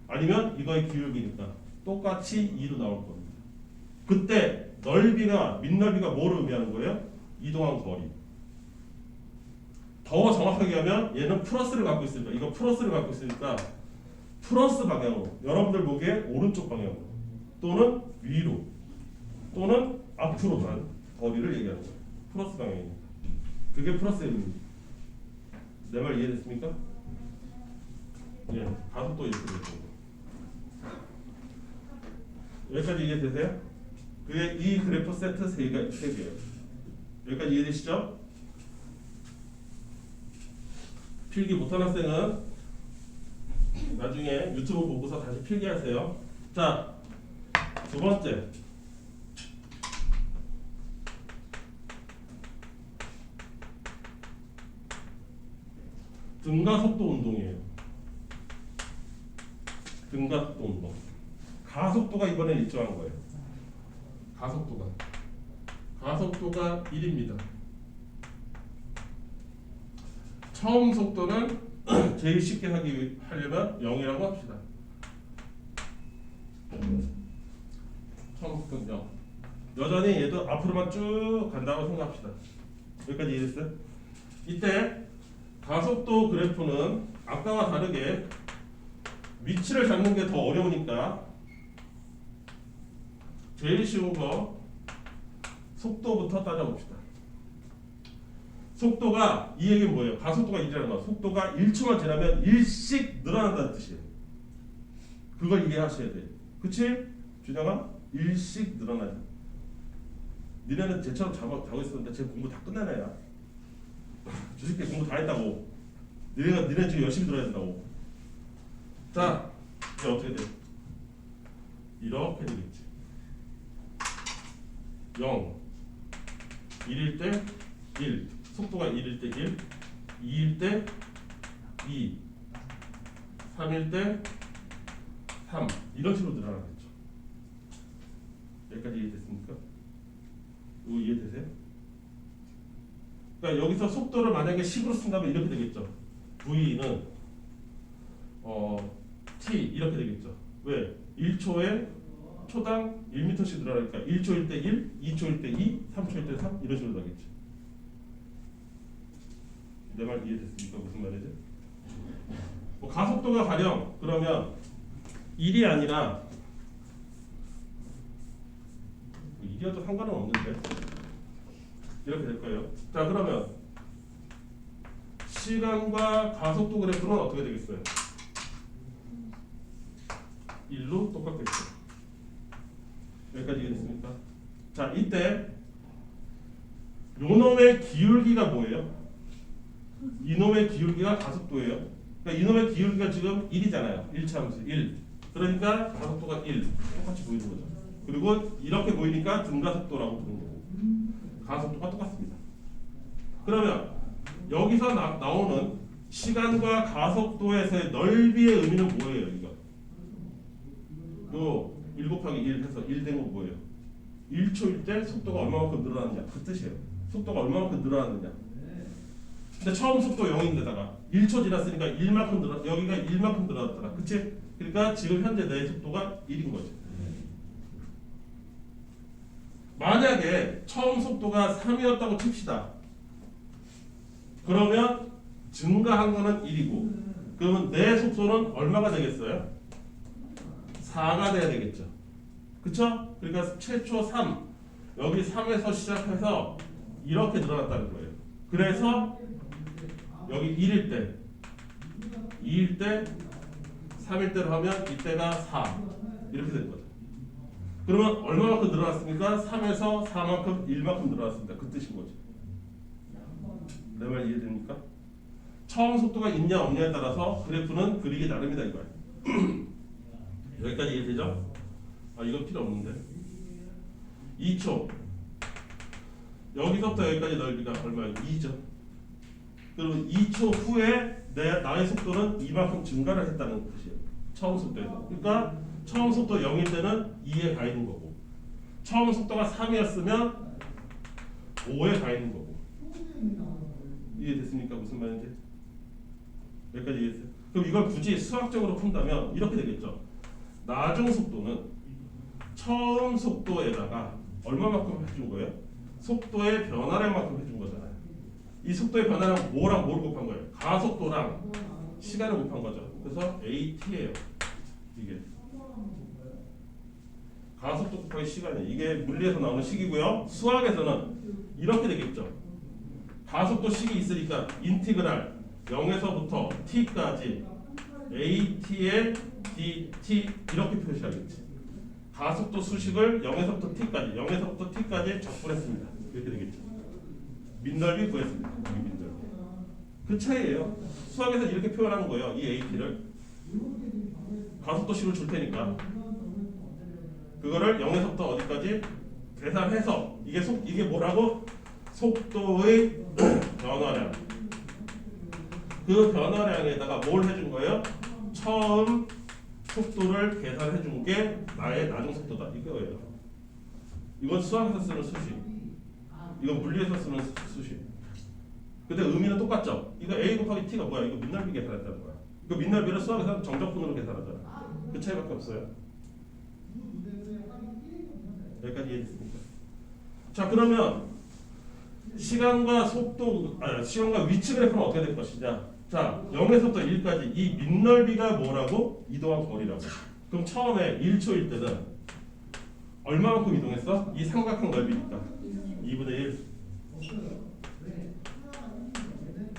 아니면 이거의 기울기니까 똑같이 2로 나올 겁니다. 그때 밑넓이가 뭐를 의미하는 거예요? 이동한 거리. 더 정확하게 하면 얘는 플러스를 갖고 있으니까, 이거 플러스를 갖고 있으니까 플러스 방향으로, 여러분들 보기에 오른쪽 방향으로 또는 위로 또는 앞으로 간 거리를 얘기하는 거예요. 플러스 방향이니까. 그게 플러스의 의미입니다. 내 말 이해됐습니까? 예, 가속도 이렇게 되죠. 여기까지 이해되세요? 그게 이 그래프 세트 3개예요. 여기까지 이해되시죠? 필기 못한 학생은 나중에 유튜브 보고서 다시 필기하세요. 자, 두 번째. 등가속도 운동이에요. 등가속도 운동. 가속도가 이번에 일정한 거예요. 가속도가 1입니다. 처음 속도는 제일 쉽게 하려면 0이라고 합시다. 처음 속도는 0. 여전히 얘도 앞으로만 쭉 간다고 생각합시다. 여기까지 이해됐어요? 이때 가속도 그래프는 아까와 다르게 위치를 잡는 게 더 어려우니까 제일 쉬운 거 속도부터 따져봅시다. 속도가, 이 얘기는 뭐예요? 가속도가 1이라는 거. 속도가 1초만 지나면 1씩 늘어난다는 뜻이에요. 그걸 이해하셔야 돼. 그치? 준영아? 1씩 늘어나요. 니네는 쟤처럼 자고 있었는데 쟤 공부 다 끝낸 애야. 저 새끼 공부 다 했다고. 니네 지금 열심히 들어야 된다고. 자, 이제 어떻게 돼? 이렇게 되겠지. 0, 1일 때 1, 속도가 1일 때 1, 2일 때 2, 3일 때 3, 이런 식으로 늘어나겠죠. 여기까지 이해됐습니까? 이거 이해되세요? 그러니까 여기서 속도를 만약에 식으로 쓴다면 이렇게 되겠죠. V는 T 이렇게 되겠죠. 왜? 1초에 초당 1m씩 늘어나니까 1초일 때 1, 2초일 때 2, 3초일 때 3 이런 식으로 나겠죠. 내 말 이해됐습니까? 무슨 말이지? 가속도가 가령 그러면 1이 아니라 일이어도 상관은 없는데 이렇게 될 거예요. 자 그러면 시간과 가속도 그래프는 어떻게 되겠어요? 1로 똑같겠죠. 여기까지 이해됐습니까? 자 이때 요놈의 기울기가 뭐예요? 이놈의 기울기가 가속도예요. 그러니까 이놈의 기울기가 지금 1이잖아요. 1차함수 1. 그러니까 가속도가 1. 똑같이 보이는 거죠. 그리고 이렇게 보이니까 등가속도라고 부르는 거고. 가속도가 똑같습니다. 그러면 여기서 나오는 시간과 가속도에서의 넓이의 의미는 뭐예요? 이거. 요 1 곱하기 1 해서 1 된 건 뭐예요? 1초일 때 속도가 얼마만큼 늘어나느냐 그 뜻이에요. 속도가 얼마만큼 늘어나느냐. 근데 처음 속도 0인데다가 1초 지났으니까 1만큼 여기가 1만큼 늘어났더라. 그치? 그러니까 지금 현재 내 속도가 1인 거지. 만약에 처음 속도가 3이었다고 칩시다. 그러면 증가한 거는 1이고 그러면 내 속도는 얼마가 되겠어요? 4가 돼야 되겠죠. 그쵸? 그러니까 최초 3 여기 3에서 시작해서 이렇게 늘어났다는 거예요. 그래서 여기 1일 때 2일 때 3일 때로 하면 이때가 4 이렇게 된 거죠. 그러면 얼마만큼 늘어났습니까? 3에서 4만큼 1만큼 늘어났습니다. 그 뜻인 거죠. 내 말 이해됩니까? 처음 속도가 있냐 없냐에 따라서 그래프는 그리기 나름이다 이거야. 여기까지 이해되죠? 아 이건 필요 없는데 2초 여기서부터 여기까지 넓이가 얼마예요? 2죠. 그리고 2초 후에 나의 속도는 이만큼 증가를 했다는 뜻이에요. 처음 속도에서. 그러니까 처음 속도 0일 때는 2에 가 있는 거고 처음 속도가 3이었으면 5에 가 있는 거고. 이해됐습니까? 무슨 말인지? 여기까지 이해됐어요? 그럼 이걸 굳이 수학적으로 푼다면 이렇게 되겠죠. 나중 속도는 처음 속도에다가 얼마만큼 해준 거예요? 속도의 변화량만큼 해준 거잖아요. 이 속도의 변화량 뭐랑 뭘 곱한 거예요? 가속도랑 시간을 곱한 거죠. 그래서 AT예요. 이게 가속도 곱하기 시간이에요. 이게 물리에서 나오는 식이고요. 수학에서는 이렇게 되겠죠. 가속도 식이 있으니까 인티그랄 0에서부터 t까지 AT의 dt 이렇게 표시하겠지. 가속도 수식을 0에서부터 t까지 적분했습니다. 이렇게 되겠죠. 민넓이 구했습니다. 여기 민넓이. 그 차이예요. 수학에서 이렇게 표현하는 거예요. 이 AT를 가속도 식을 줄 테니까 그거를 0에서부터 어디까지 계산해서 이게 뭐라고? 속도의 변화량. 그 변화량에다가 뭘 해준 거예요? 처음 속도를 계산해 준 게 나의 나중 속도다 이거예요. 이건 수학에서 쓰는 수식. 이건 물리에서 쓰는 수식. 근데 의미는 똑같죠. 이거 a 곱하기 t가 뭐야? 이거 민넓이 계산했다는 거야. 이거 민넓이를 수학에서 정적분으로 계산하잖아. 그 차이밖에 없어요. 여기까지 이해됐습니까? 자 그러면 시간과 위치 그래프는 어떻게 될 것이냐? 자 0에서부터 1까지 이 민넓이가 뭐라고? 이동한 거리라고. 그럼 처음에 1초일 때는 얼마만큼 이동했어? 이 삼각형 넓이니까 2분의 1.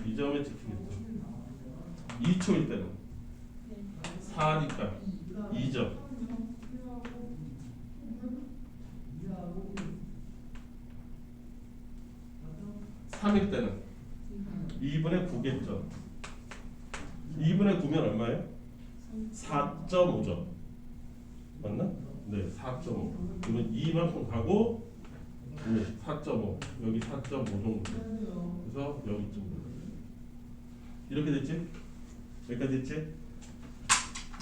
이 점에 찍히겠죠. 2초일 때는 4니까 2점. 3일 때는 2분의 9겠죠. 2분의 9면 얼마예요? 4.5점. 맞나? 네, 4.5. 그러면 2만큼 가고 4.5. 여기 4.5 정도. 그래서 여기쯤. 이렇게 됐지? 여기까지 됐지?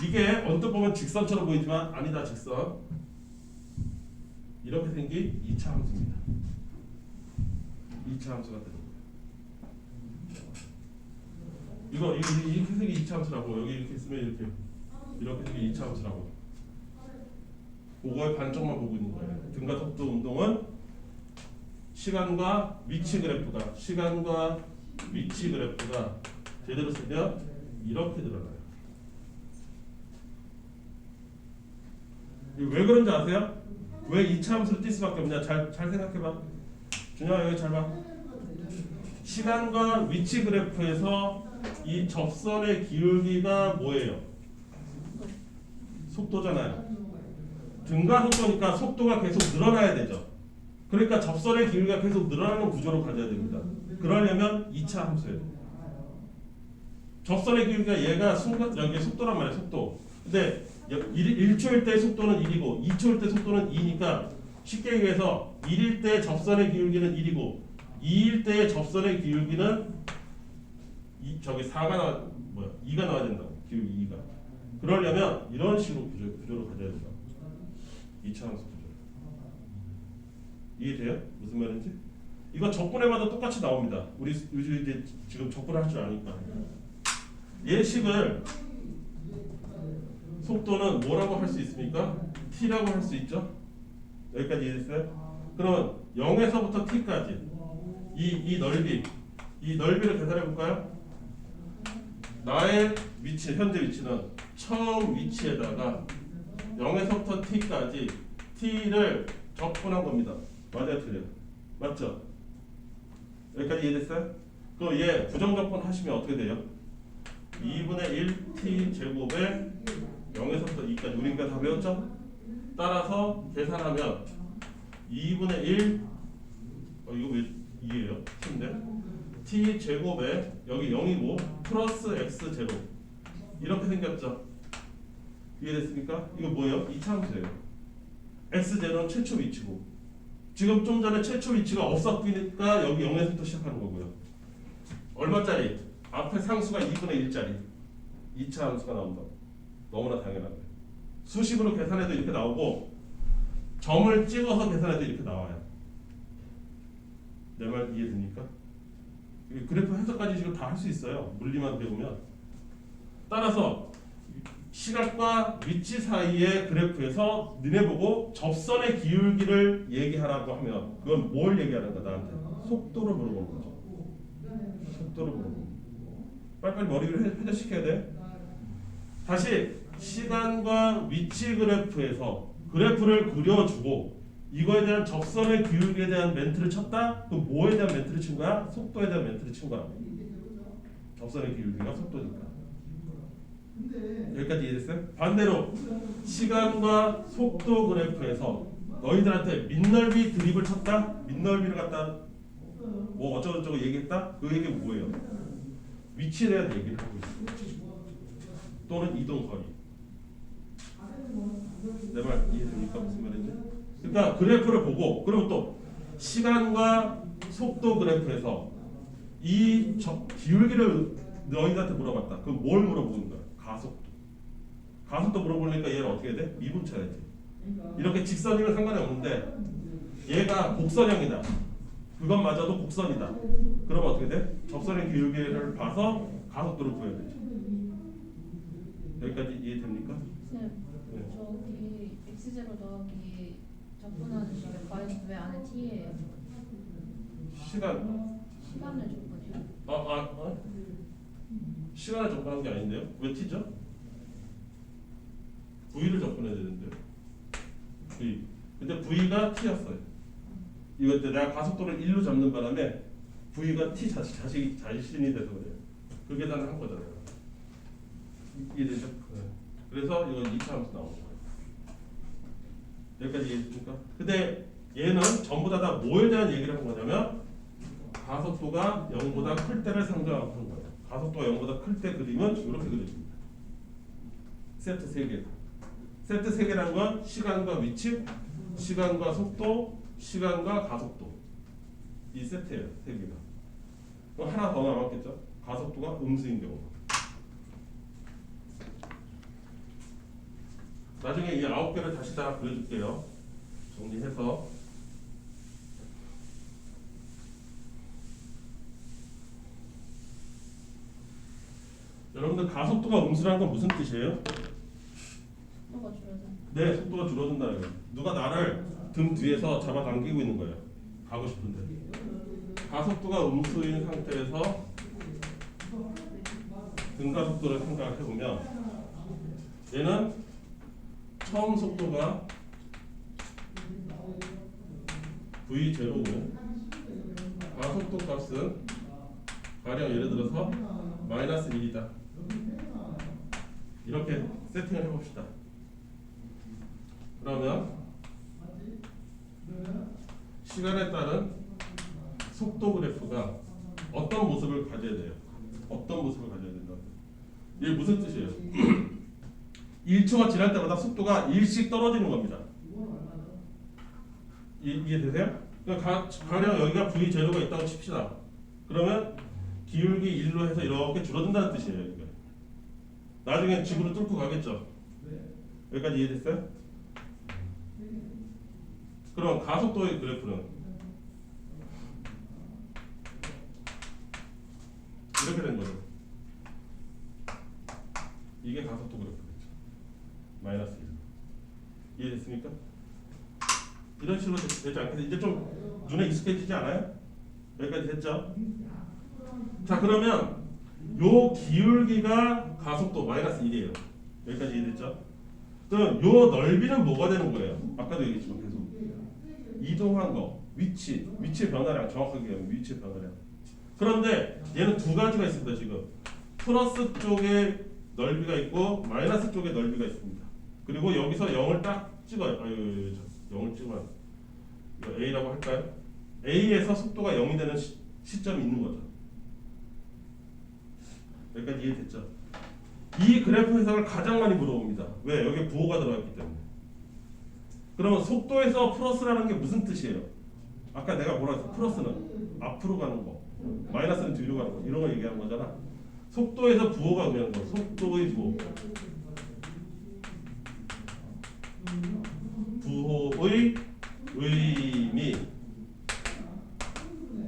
이게 언뜻 보면 직선처럼 보이지만 아니다 직선. 이렇게 생긴 2차 함수입니다. 2차 함수가 되는 거예요. 이거 이렇게 생긴 2차 함수라고. 여기 이렇게 쓰면 이렇게 생긴 2차 함수라고. 그거의 반쪽만 보고 있는 거예요. 등가속도 운동은 시간과 위치 그래프가 제대로 쓰면 이렇게 드러나요. 왜 그런지 아세요? 왜 이차 함수를 띌 수밖에 없냐? 잘 생각해봐. 준영아 여기 잘 봐. 시간과 위치 그래프에서 이 접선의 기울기가 뭐예요? 속도잖아요. 등가 속도니까 속도가 계속 늘어나야 되죠. 그러니까 접선의 기울기가 계속 늘어나는 구조로 가져야 됩니다. 그러려면 2차 함수예요. 접선의 기울기가 얘가 순간 여기 속도란 말이에요. 속도. 근데 1초일 때 속도는 1이고 2초일 때 속도는 2니까 쉽게 얘기해서 1일 때 접선의 기울기는 1이고 2일 때의 접선의 기울기는 저기 2가 나와야 된다고. 기울기 2가. 그러려면 이런 식으로 구조를 가져야 된다. 2차 함수 구조. 이해돼요? 무슨 말인지? 이거 적분해봐도 똑같이 나옵니다. 우리 이제 지금 적분을 할 줄 아니까. 예식을 속도는 뭐라고 할 수 있습니까? t라고 할 수 있죠? 여기까지 이해됐어요? 그러면 0에서부터 t까지 이 넓이를 계산해 볼까요? 나의 위치, 현재 위치는 처음 위치에다가 0에서부터 t까지 t를 적분한 겁니다. 맞아요, 틀려요? 맞죠? 여기까지 이해됐어요? 그럼 얘 부정적분 하시면 어떻게 돼요? 2분의 1 t 제곱에 0에서부터 2까지 우리가 다 배웠죠? 따라서 계산하면 2분의 1 이거 왜 2예요? t인데 t 제곱에 여기 0이고 플러스 x 제곱 이렇게 생겼죠? 이해됐습니까? 이거 뭐예요? 2차 함수예요. x 제로는 최초 위치고 지금 좀 전에 최초 위치가 없었으니까 여기 0에서부터 시작하는 거고요. 얼마짜리? 앞에 상수가 2분의 1짜리 2차 함수가 나온다. 너무나 당연하네. 수식으로 계산해도 이렇게 나오고 점을 찍어서 계산해도 이렇게 나와요. 내 말 이해됩니까? 그래프 해석까지 지금 다 할 수 있어요. 물리만 배우면. 따라서 시각과 위치 사이의 그래프에서 너네 보고 접선의 기울기를 얘기하라고 하면 그건 뭘 얘기하는 거야 나한테? 속도를 물어보는 거죠. 속도를 물어보는 거야. 빨리빨리 머리를 회전시켜야 돼. 다시 시간과 위치 그래프에서 그래프를 그려주고 이거에 대한 접선의 기울기에 대한 멘트를 쳤다? 그럼 뭐에 대한 멘트를 친 거야? 속도에 대한 멘트를 친 거야. 접선의 기울기가 속도니까. 여기까지 이해됐어요? 반대로 시간과 속도 그래프에서 너희들한테 민넓이 드립을 쳤다? 민넓이를 갖다 뭐 어쩌고저쩌고 얘기했다? 그 얘기가 뭐예요? 위치에 대한 얘기를 하고 있어요. 또는 이동 거리. 내 말 이해됩니까? 무슨 말인지? 그러니까 그래프를 보고 그리고 또 시간과 속도 그래프에서 이 기울기를 너희한테 물어봤다. 그럼 뭘 물어보는 거야? 가속도. 가속도 물어보니까 얘를 어떻게 해야 돼? 미분 쳐야지. 이렇게 직선이면 상관이 없는데 얘가 곡선형이다. 그것마저도 곡선이다. 그럼 어떻게 돼? 접선의 기울기를 봐서 가속도를 구해야 되죠. 여기까지 이해됩니까? 네. 저기 x0 더하기 적분하는 식의 과연 왜 안에 t예요? 시간. 시간을 적분해요? 시간을 접근한 게 아닌데요? 왜 t죠? v를 접근해야 되는데요. v. 근데 v가 t였어요. 이거 때 내가 가속도를 1로 잡는 바람에 v가 t 자신이 돼서 그래요. 그 계산을 한 거잖아요. 이해되죠? 네. 그래서 이건 2차 함수 나오는 거예요. 여기까지 이해됐습니까? 근데 얘는 전부 다 뭐에 대한 얘기를 한 거냐면 가속도가 0보다 클 때를 상정하고 한 거예요. 가속도가 0보다 클 때 그림은 이렇게 그려집니다. 세트 3개. 세트 3개라는 건 시간과 위치, 시간과 속도, 시간과 가속도. 이 세트예요. 3개가. 그럼 하나 더 남았겠죠? 가속도가 음수인 경우. 나중에 이 9개를 다시 다 그려줄게요. 정리해서. 여러분들 가속도가 음수라는 건 무슨 뜻이에요? 속도가 줄어든. 네, 속도가 줄어든다는 거예요. 누가 나를 등 뒤에서 잡아당기고 있는 거예요. 가고 싶은데. 가속도가 음수인 상태에서 등가속도를 생각해보면 얘는 처음 속도가 v0고 가속도 값은 가령 예를 들어서 마이너스 1이다. 이렇게 세팅을 해봅시다. 그러면 시간에 따른 속도 그래프가 어떤 모습을 가져야 돼요? 어떤 모습을 가져야 된다? 이게 무슨 뜻이에요? 1초가 지날 때마다 속도가 1씩 떨어지는 겁니다. 이해되세요? 그러니까 가령 여기가 V0가 있다고 칩시다. 그러면 기울기 1로 해서 이렇게 줄어든다는 뜻이에요. 이게. 나중에 지구를 뚫고 가겠죠. 여기까지 이해됐어요? 그럼 가속도의 그래프는 이렇게 된 거죠. 이게 가속도 그래프겠죠. 마이너스 1. 이해됐습니까? 이런 식으로 되지 않겠어요? 이제 좀 눈에 익숙해지지 않아요? 여기까지 됐죠? 자, 그러면 요 기울기가 가속도 마이너스 1이에요. 여기까지 이해됐죠? 그럼 요 넓이는 뭐가 되는 거예요? 아까도 얘기했지만 계속 이동한 거, 위치의 변화량, 정확하게 얘기하면 위치의 변화량. 그런데 얘는 두 가지가 있습니다. 지금 플러스 쪽에 넓이가 있고 마이너스 쪽에 넓이가 있습니다. 그리고 여기서 0을 딱 찍어요. 0을 찍으면 이거 A라고 할까요? A에서 속도가 0이 되는 시점이 있는 거죠. 여기까지 이해됐죠? 이 그래프 해석을 가장 많이 물어봅니다. 왜? 여기에 부호가 들어갔기 때문에. 그러면 속도에서 플러스라는 게 무슨 뜻이에요? 아까 내가 뭐라 했어? 플러스는 앞으로 가는 거, 마이너스는 뒤로 가는 거, 이런 거 얘기하는 거잖아. 속도에서 부호가 의미하는 거, 속도의 부호. 부호의 의미.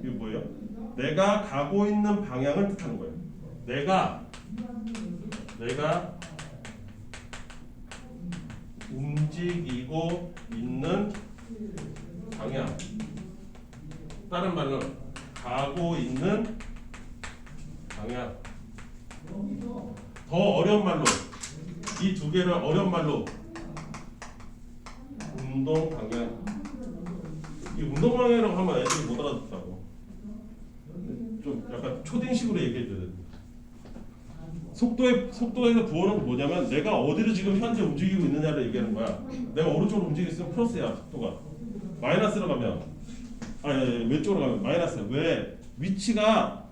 이게 뭐예요? 내가 가고 있는 방향을 뜻하는 거예요. 내가 움직이고 있는 방향. 다른 말로 가고 있는 방향. 더 어려운 말로 이 두 개를 어려운 말로 운동 방향. 이 운동 방향이라고 하면 애들이 못 알아듣더라고. 좀 약간 초딩식으로 얘기해줘야 돼. 속도에서 부호는 뭐냐면 내가 어디를 지금 현재 움직이고 있느냐를 얘기하는 거야. 내가 오른쪽으로 움직이고 있으면 플러스야 속도가. 마이너스로 가면 왼쪽으로 가면 마이너스야. 왜? 위치가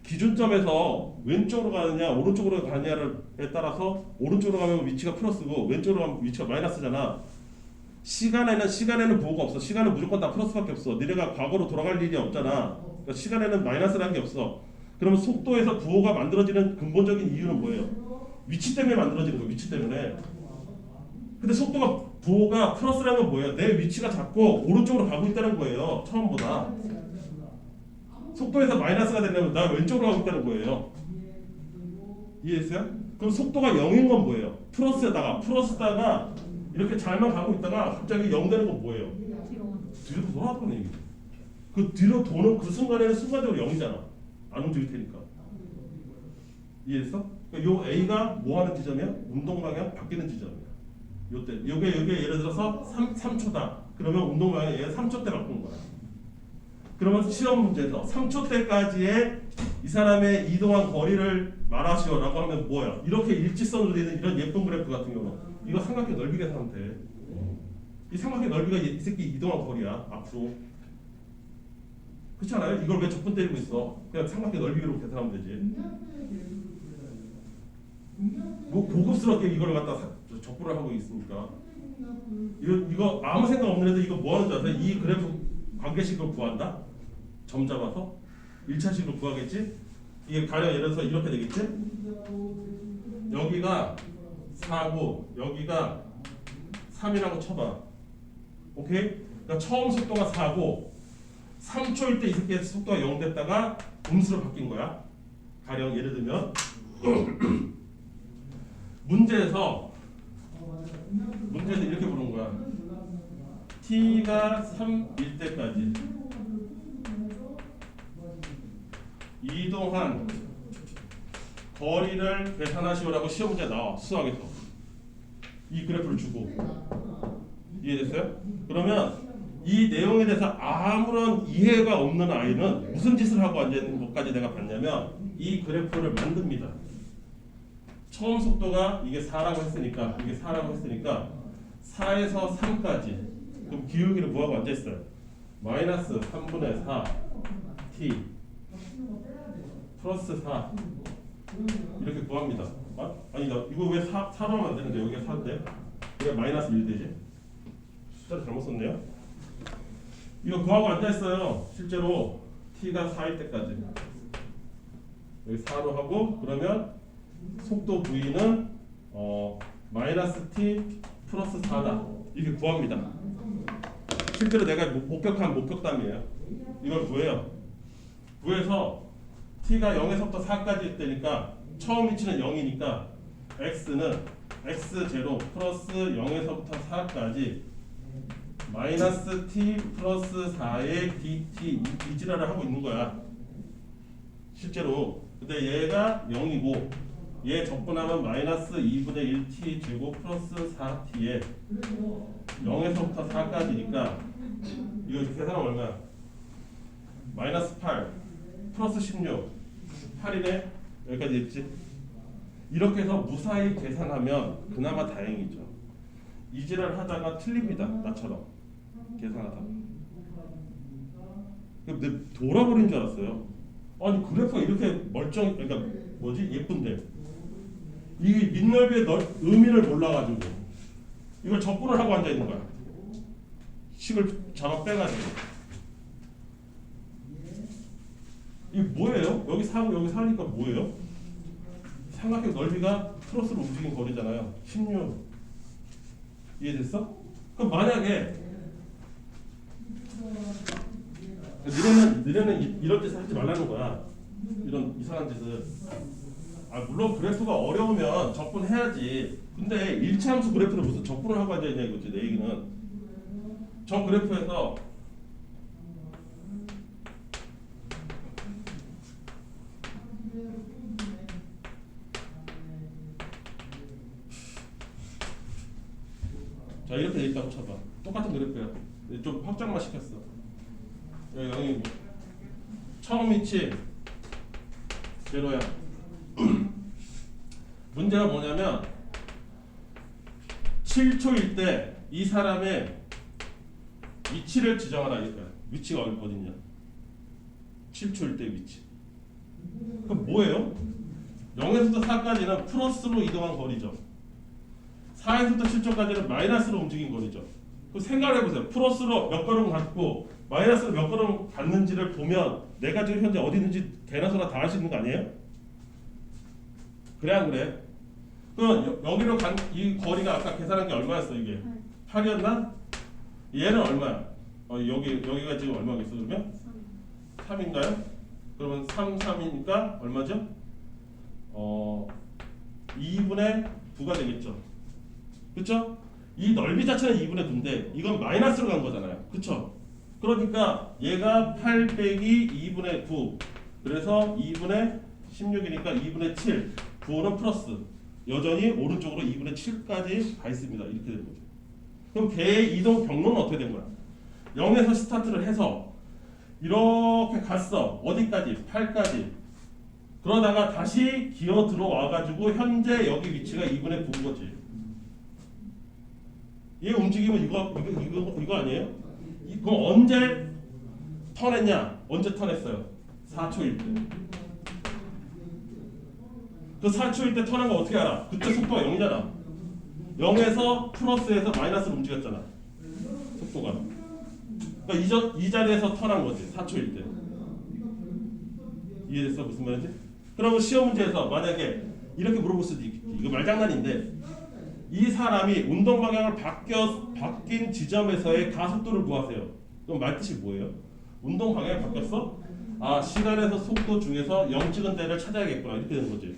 기준점에서 왼쪽으로 가느냐 오른쪽으로 가느냐에 따라서 오른쪽으로 가면 위치가 플러스고 왼쪽으로 가면 위치가 마이너스잖아. 시간에는 부호가 없어. 시간은 무조건 다 플러스밖에 없어. 니네가 과거로 돌아갈 일이 없잖아. 그러니까 시간에는 마이너스라는 게 없어. 그러면 속도에서 부호가 만들어지는 근본적인 이유는 뭐예요? 위치 때문에 만들어지는 거예요. 위치 때문에. 근데 부호가 플러스라는 건 뭐예요? 내 위치가 자꾸 오른쪽으로 가고 있다는 거예요. 처음보다. 속도에서 마이너스가 되려면 나 왼쪽으로 가고 있다는 거예요. 이해했어요? 그럼 속도가 0인 건 뭐예요? 플러스다가 이렇게 잘만 가고 있다가 갑자기 0 되는 건 뭐예요? 뒤로 돌아가는 얘기죠. 그 뒤로 도는 그 순간에는 순간적으로 0이잖아. 안 움직일 테니까. 이해했어? 그러니까 요 A가 뭐 하는 지점이야? 운동 방향 바뀌는 지점이야. 요때 요게 예를 들어서 3초다. 그러면 운동 방향 얘가 3초 때 바꾸는 거야. 그러면 시험 문제에서 3초 때까지의 이 사람의 이동한 거리를 말하시오라고 하면 뭐야? 이렇게 일직선으로 되는 이런 예쁜 그래프 같은 경우 이거 삼각형 넓이 계산하면 돼. 이 삼각형 넓이가 이 새끼 이동한 거리야 앞으로. 그렇지 않아요? 이걸 왜 적분 때리고 있어? 그냥 삼각형 넓이로 계산하면 되지. 뭐 고급스럽게 이걸 갖다 적분을 하고 있으니까. 이거 아무 생각 없는 애들 이거 뭐 하는 줄 아세요? 이 그래프 관계식을 구한다? 점 잡아서 1차식으로 구하겠지? 이게 가령 예를 들어서 이렇게 되겠지? 여기가 4고 여기가 3이라고 쳐봐. 오케이? 그러니까 처음 속도가 4고 3초일 때 이 새끼의 속도가 0 됐다가 음수로 바뀐 거야. 가령 예를 들면 문제에서 이렇게 부른 거야. t가 3일 때까지 이동한 거리를 계산하시오라고 시험 문제 나와. 수학에서 이 그래프를 주고. 이해됐어요? 그러면 이 내용에 대해서 아무런 이해가 없는 아이는 무슨 짓을 하고 앉아있는 것까지 내가 봤냐면 이 그래프를 만듭니다. 처음 속도가 이게 4라고 했으니까 이게 4라고 했으니까 4에서 3까지 그럼 기울기를 뭐하고 앉아있어요? 마이너스 3분의 4 t 플러스 4 이렇게 구합니다. 아니다 이거 왜 4로 하면 안 되는데 여기가 4인데 왜 마이너스 1 되지? 숫자를 잘못 썼네요. 이거 구하고 앉아있어요. 실제로 t가 4일 때까지 여기 4로 하고 그러면 속도 v는 마이너스 t 플러스 4다 이렇게 구합니다. 실제로 내가 목격한 목격담이에요. 이걸 구해요. 구해서 t가 0에서부터 4까지 되니까 처음 위치는 0이니까 x는 x0 플러스 0에서부터 4까지 마이너스 t 플러스 4의 dt 이 지랄을 하고 있는 거야. 실제로. 근데 얘가 0이고 얘 적분하면 마이너스 2분의 1t 제곱 플러스 4t에 0에서부터 4까지니까 이거 계산하면 얼마야? 마이너스 8 플러스 16 8이네? 여기까지 있지? 이렇게 해서 무사히 계산하면 그나마 다행이죠. 이지랄 하다가 틀립니다. 나처럼 계산하다가 근데 돌아버린 줄 알았어요. 아니 그래프가 이렇게 멀쩡 그러니까 뭐지? 예쁜데 이 밑넓이의 의미를 몰라가지고 이걸 적분을 하고 앉아있는 거야. 식을 잡아 빼가지고 이게 뭐예요? 여기 4고 여기 4니까 뭐예요? 삼각형 넓이가 크로스로 움직인 거리잖아요. 16 이해됐어? 그럼 만약에 너네는 이런 짓을 하지 말라는 거야. 이런 이상한 짓을. 물론 그래프가 어려우면 적분해야지. 근데 일차함수 그래프를 무슨 적분을 하고 앉아있냐 이거지. 내 얘기는 저 그래프에서 자 이렇게 돼 있다고 쳐봐. 똑같은 그래프야. 좀 확장만 시켰어. 여기 처음 위치 제로야. 문제가 뭐냐면 7초일 때 이 사람의 위치를 지정하라 이거야. 위치가 어딨냐? 7초일 때 위치. 그럼 뭐예요? 0에서부터 4까지는 플러스로 이동한 거리죠. 4에서부터 7초까지는 마이너스로 움직인 거리죠. 그 생각을 해보세요. 플러스로 몇 걸음 갔고 마이너스로 몇 걸음 갔는지를 보면 내가 지금 현재 어디 있는지 대나 소나 다 알 수 있는 거 아니에요? 그래 안 그래? 그럼 여기로 간 이 거리가 아까 계산한 게 얼마였어 이게? 8이었나? 얘는 얼마야? 여기가 지금 얼마겠어 그러면? 3인가요? 그러면 3이니까 얼마죠? 2분의 9가 되겠죠. 그쵸? 이 넓이 자체는 2분의 9인데 이건 마이너스로 간 거잖아요. 그쵸? 그러니까 얘가 8 빼기 2분의 9 그래서 2분의 16이니까 2분의 7 9는 플러스 여전히 오른쪽으로 2분의 7까지 가 있습니다. 이렇게 되는 거죠. 그럼 걔의 이동 경로는 어떻게 된 거야? 0에서 스타트를 해서 이렇게 갔어. 어디까지? 8까지. 그러다가 다시 기어 들어와가지고 현재 여기 위치가 2분의 9인 거지. 얘 움직이면 이거 아니에요? 그럼 언제 턴했냐? 언제 턴했어요? 4초일 때. 그 4초일 때 턴한 거 어떻게 알아? 그때 속도가 0이잖아. 0에서 플러스에서 마이너스로 움직였잖아. 속도가. 그러니까 이 자리에서 턴한 거지. 4초일 때. 이해됐어? 무슨 말인지? 그러면 시험 문제에서 만약에 이렇게 물어볼 수도 있겠지. 이거 말장난인데 이 사람이 운동 방향을 바뀐 지점에서의 가속도를 구하세요. 그럼 말뜻이 뭐예요? 운동 방향이 바뀌었어? 시간에서 속도 중에서 0 찍은 데를 찾아야겠구나. 이렇게 되는 거지.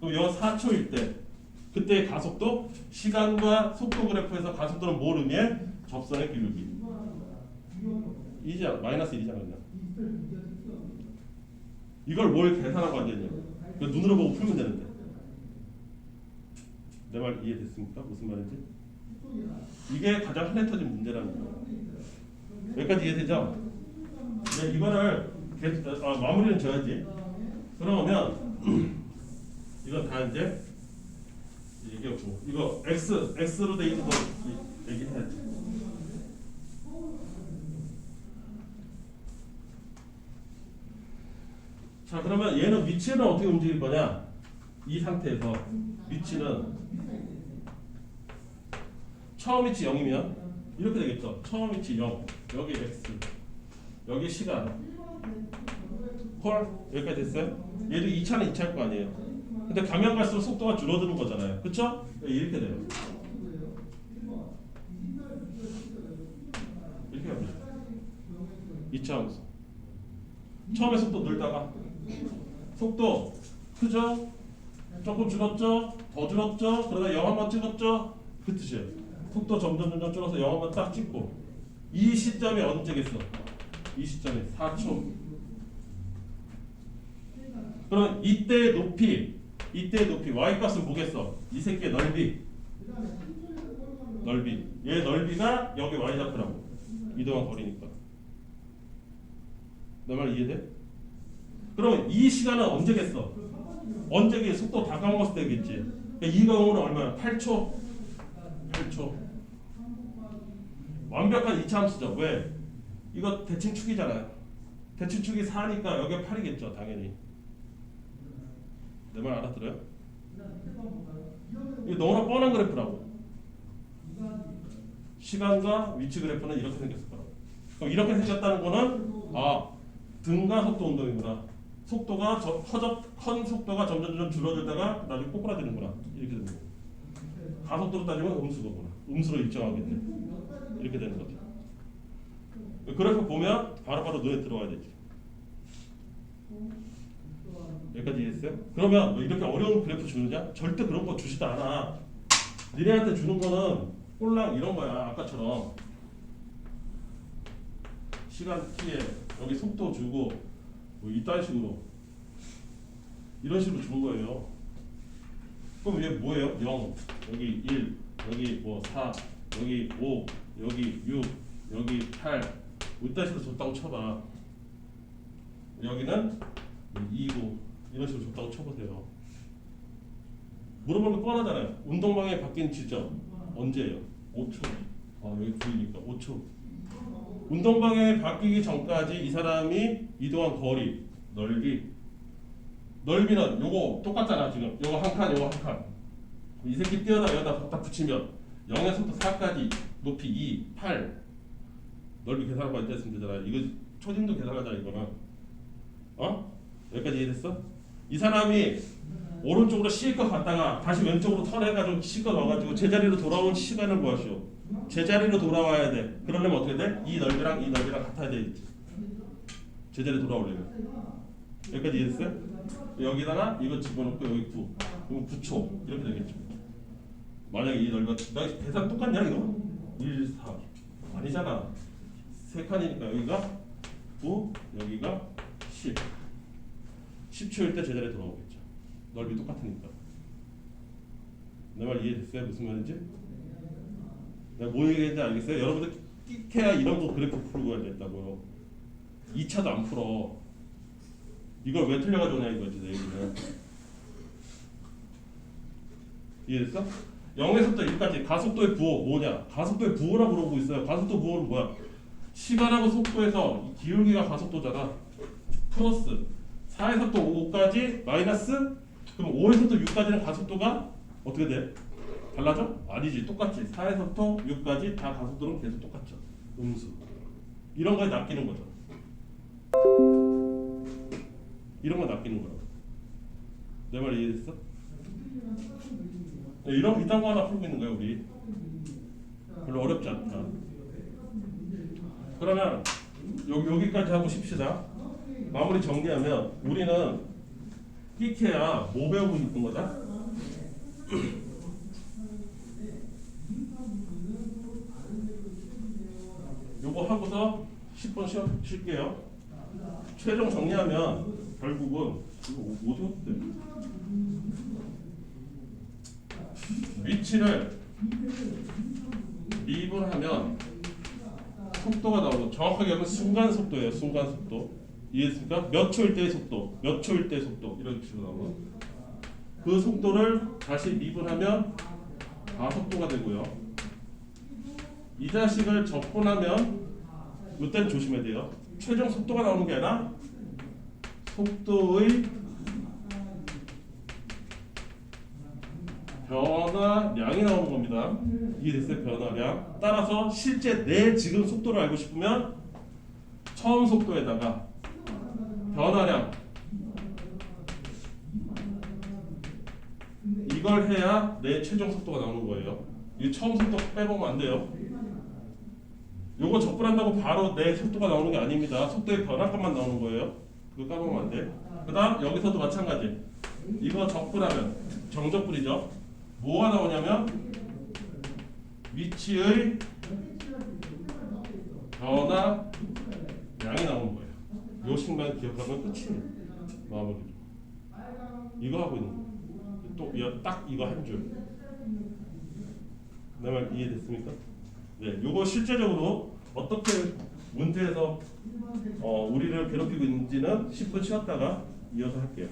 그럼 여 4초일 때 그때의 가속도 시간과 속도 그래프에서 가속도는 뭘 의미해? 접선의 기울기. 이잖아. 마이너스 1이잖아 그냥. 이걸 뭘 계산하고 앉았냐? 눈으로 보고 풀면 되는데. 내 말 이해됐습니까? 무슨 말인지? 이게 가장 흔해 터진 문제라는 거예요. 여기까지 이해되죠? 이제 이거를 마무리는 져야지. 그러면 이건 다 이제 얘기하고 이거 x로 돼 있는 거 얘기해야지. 자, 그러면 얘는 위치는 어떻게 움직일 거냐? 이 상태에서 위치는 처음 위치 0이면 이렇게 되겠죠. 처음 위치 0, 여기 x, 여기 시간. 콜 여기까지 됐어요? 얘도 2차는 2차일 거 아니에요. 근데 가면 갈수록 속도가 줄어드는 거잖아요. 그쵸? 이렇게 돼요. 이렇게 합니다. 2차 함수. 처음에 속도 늘다가 속도 크죠? 조금 줄었죠? 더 줄었죠? 그러다 0 한번 찍었죠? 그 뜻이에요. 속도 점점 줄어서 0 한번 딱 찍고 이 시점이 언제겠어? 이 시점이 4초. 그럼 이때의 높이 y값은 뭐겠어? 이 새끼의 넓이 얘 넓이가 여기 y좌표라고 이동한 거리니까. 내 말 이해돼? 그럼 이 시간은 언제겠어? 언제겠어? 속도 다 까먹었을 때겠지. 그러니까 이 경우는 얼마야? 8초 완벽한 2차 함수죠. 왜? 이거 대칭축이잖아요. 대칭축이 4니까 여기가 8이겠죠 당연히. 내 말 알아들어요? 이거 너무나 뻔한 그래프라고. 시간과 위치 그래프는 이렇게 생겼을 거라고. 그럼 이렇게 생겼다는 거는 등가 속도 운동이구나. 속도가 큰 속도가 점점 줄어들다가 나중에 꼬꾸라지는구나. 이렇게 되는 거. 가속도로 따지면 음수거구나. 음수로 일정하겠네. 이렇게 되는 거죠. 그래프 보면 바로바로 눈에 들어와야 되지. 여기까지 이해했어요? 그러면 뭐 이렇게 어려운 그래프 주느냐? 절대 그런 거 주지도 않아. 니네한테 주는 거는 꼴랑 이런 거야. 아까처럼 시간 t에 여기 속도 주고 뭐 이딴 식으로 이런 식으로 주는 거예요. 그럼 얘 뭐예요? 0, 여기 1, 여기 뭐 4, 여기 5, 여기 6, 여기 8 뭐 이딴 식으로 줬다고 쳐봐. 여기는 2, 5 이런 식으로 줬다고 쳐보세요. 물어보는 거 뻔하잖아요. 운동방향이 바뀐 지점 언제예요? 5초. 여기 9이니까 5초. 운동방향이 바뀌기 전까지 이 사람이 이동한 거리, 넓이는 요거 똑같잖아 지금. 요거 한 칸, 요거 한 칸. 이 새끼 띄어다 여기다 딱 붙이면 0에서부터 4까지 높이 2, 8 넓이 계산하고 앉아있으면 되잖아. 이거 초딩도 계산하자 이거는. 여기까지 이해됐어? 이 사람이 오른쪽으로 실컷 갔다가 다시 왼쪽으로 턴해가지고 실컷 와가지고 제자리로 돌아온 시간을 구하시오. 제자리로 돌아와야 돼. 그러려면 어떻게 돼? 이 넓이랑 같아야 되겠지. 제자리 돌아오려면. 여기까지 이해됐어요? 여기다가 이거 집어넣고 여기 9. 그럼 9초 이렇게 되겠죠. 만약에 이 넓이가 나 계산 똑같냐 이거? 1, 4 아니잖아. 3칸이니까 여기가 9, 여기가 10. 10초일 때 제자리에 돌아오겠죠. 넓이 똑같으니까. 내 말 이해됐어요? 무슨 말인지? 내가 뭐 얘기했는지 알겠어요? 여러분들 끼케야 이런 거 그래프 풀고 가야 된다고요. 2차도 안 풀어. 이걸 왜 틀려가지고 오냐 이거지 내 얘기는. 이해됐어? 0에서부터 1까지 가속도의 부호 뭐냐? 가속도의 부호라 물어보고 있어요. 가속도 부호는 뭐야? 시간하고 속도에서 기울기가 가속도잖아. 플러스 4에서부터 5까지 마이너스. 그럼 5에서부터 6까지는 가속도가 어떻게 돼? 달라져? 아니지. 똑같지. 4에서부터 6까지 다 가속도는 계속 똑같죠. 음수. 이런 거에 낚이는 거죠. 이런 거 낚이는 거라고. 내 말 이해됐어? 이런 이딴 거 하나 풀고 있는 거야 우리. 별로 어렵지 않다. 그러면 여기까지 하고 쉽시다. 마무리 정리하면 우리는 끼케야 뭐 배우고 있는 거다? 요거 하고서 10분 쉴게요. 최종 정리하면 결국은 이거 어디였대? 위치를 미분하면 속도가 나오고 정확하게 하면 순간 속도예요. 순간 속도. 이해했습니까? 몇 초일 때의 속도, 몇 초일 때의 속도 이런 식으로 나오고 그 속도를 다시 미분하면 가속도가 되고요. 이 자식을 적분하면 이때는 조심해야 돼요. 최종 속도가 나오는 게 아니라 속도의 변화량이 나오는 겁니다. 이해됐어요? 변화량. 따라서 실제 내 지금 속도를 알고 싶으면 처음 속도에다가 변화량 이걸 해야 내 최종 속도가 나오는 거예요. 이 처음 속도 빼보면 안 돼요. 요거 적분한다고 바로 내 속도가 나오는 게 아닙니다. 속도의 변화값만 나오는 거예요. 그거 까먹으면 안 돼. 그 다음 여기서도 마찬가지. 이거 적분하면 정적분이죠. 뭐가 나오냐면 위치의 변화량이 나오는 거예요. 요 식만 기억하면 끝이에요. 마무리. 이거 하고 있는 거. 또 딱 이거 한 줄. 내 말 이해됐습니까? 네, 요거 실제적으로 어떻게 문제에서 우리를 괴롭히고 있는지는 10분 쉬었다가 이어서 할게요.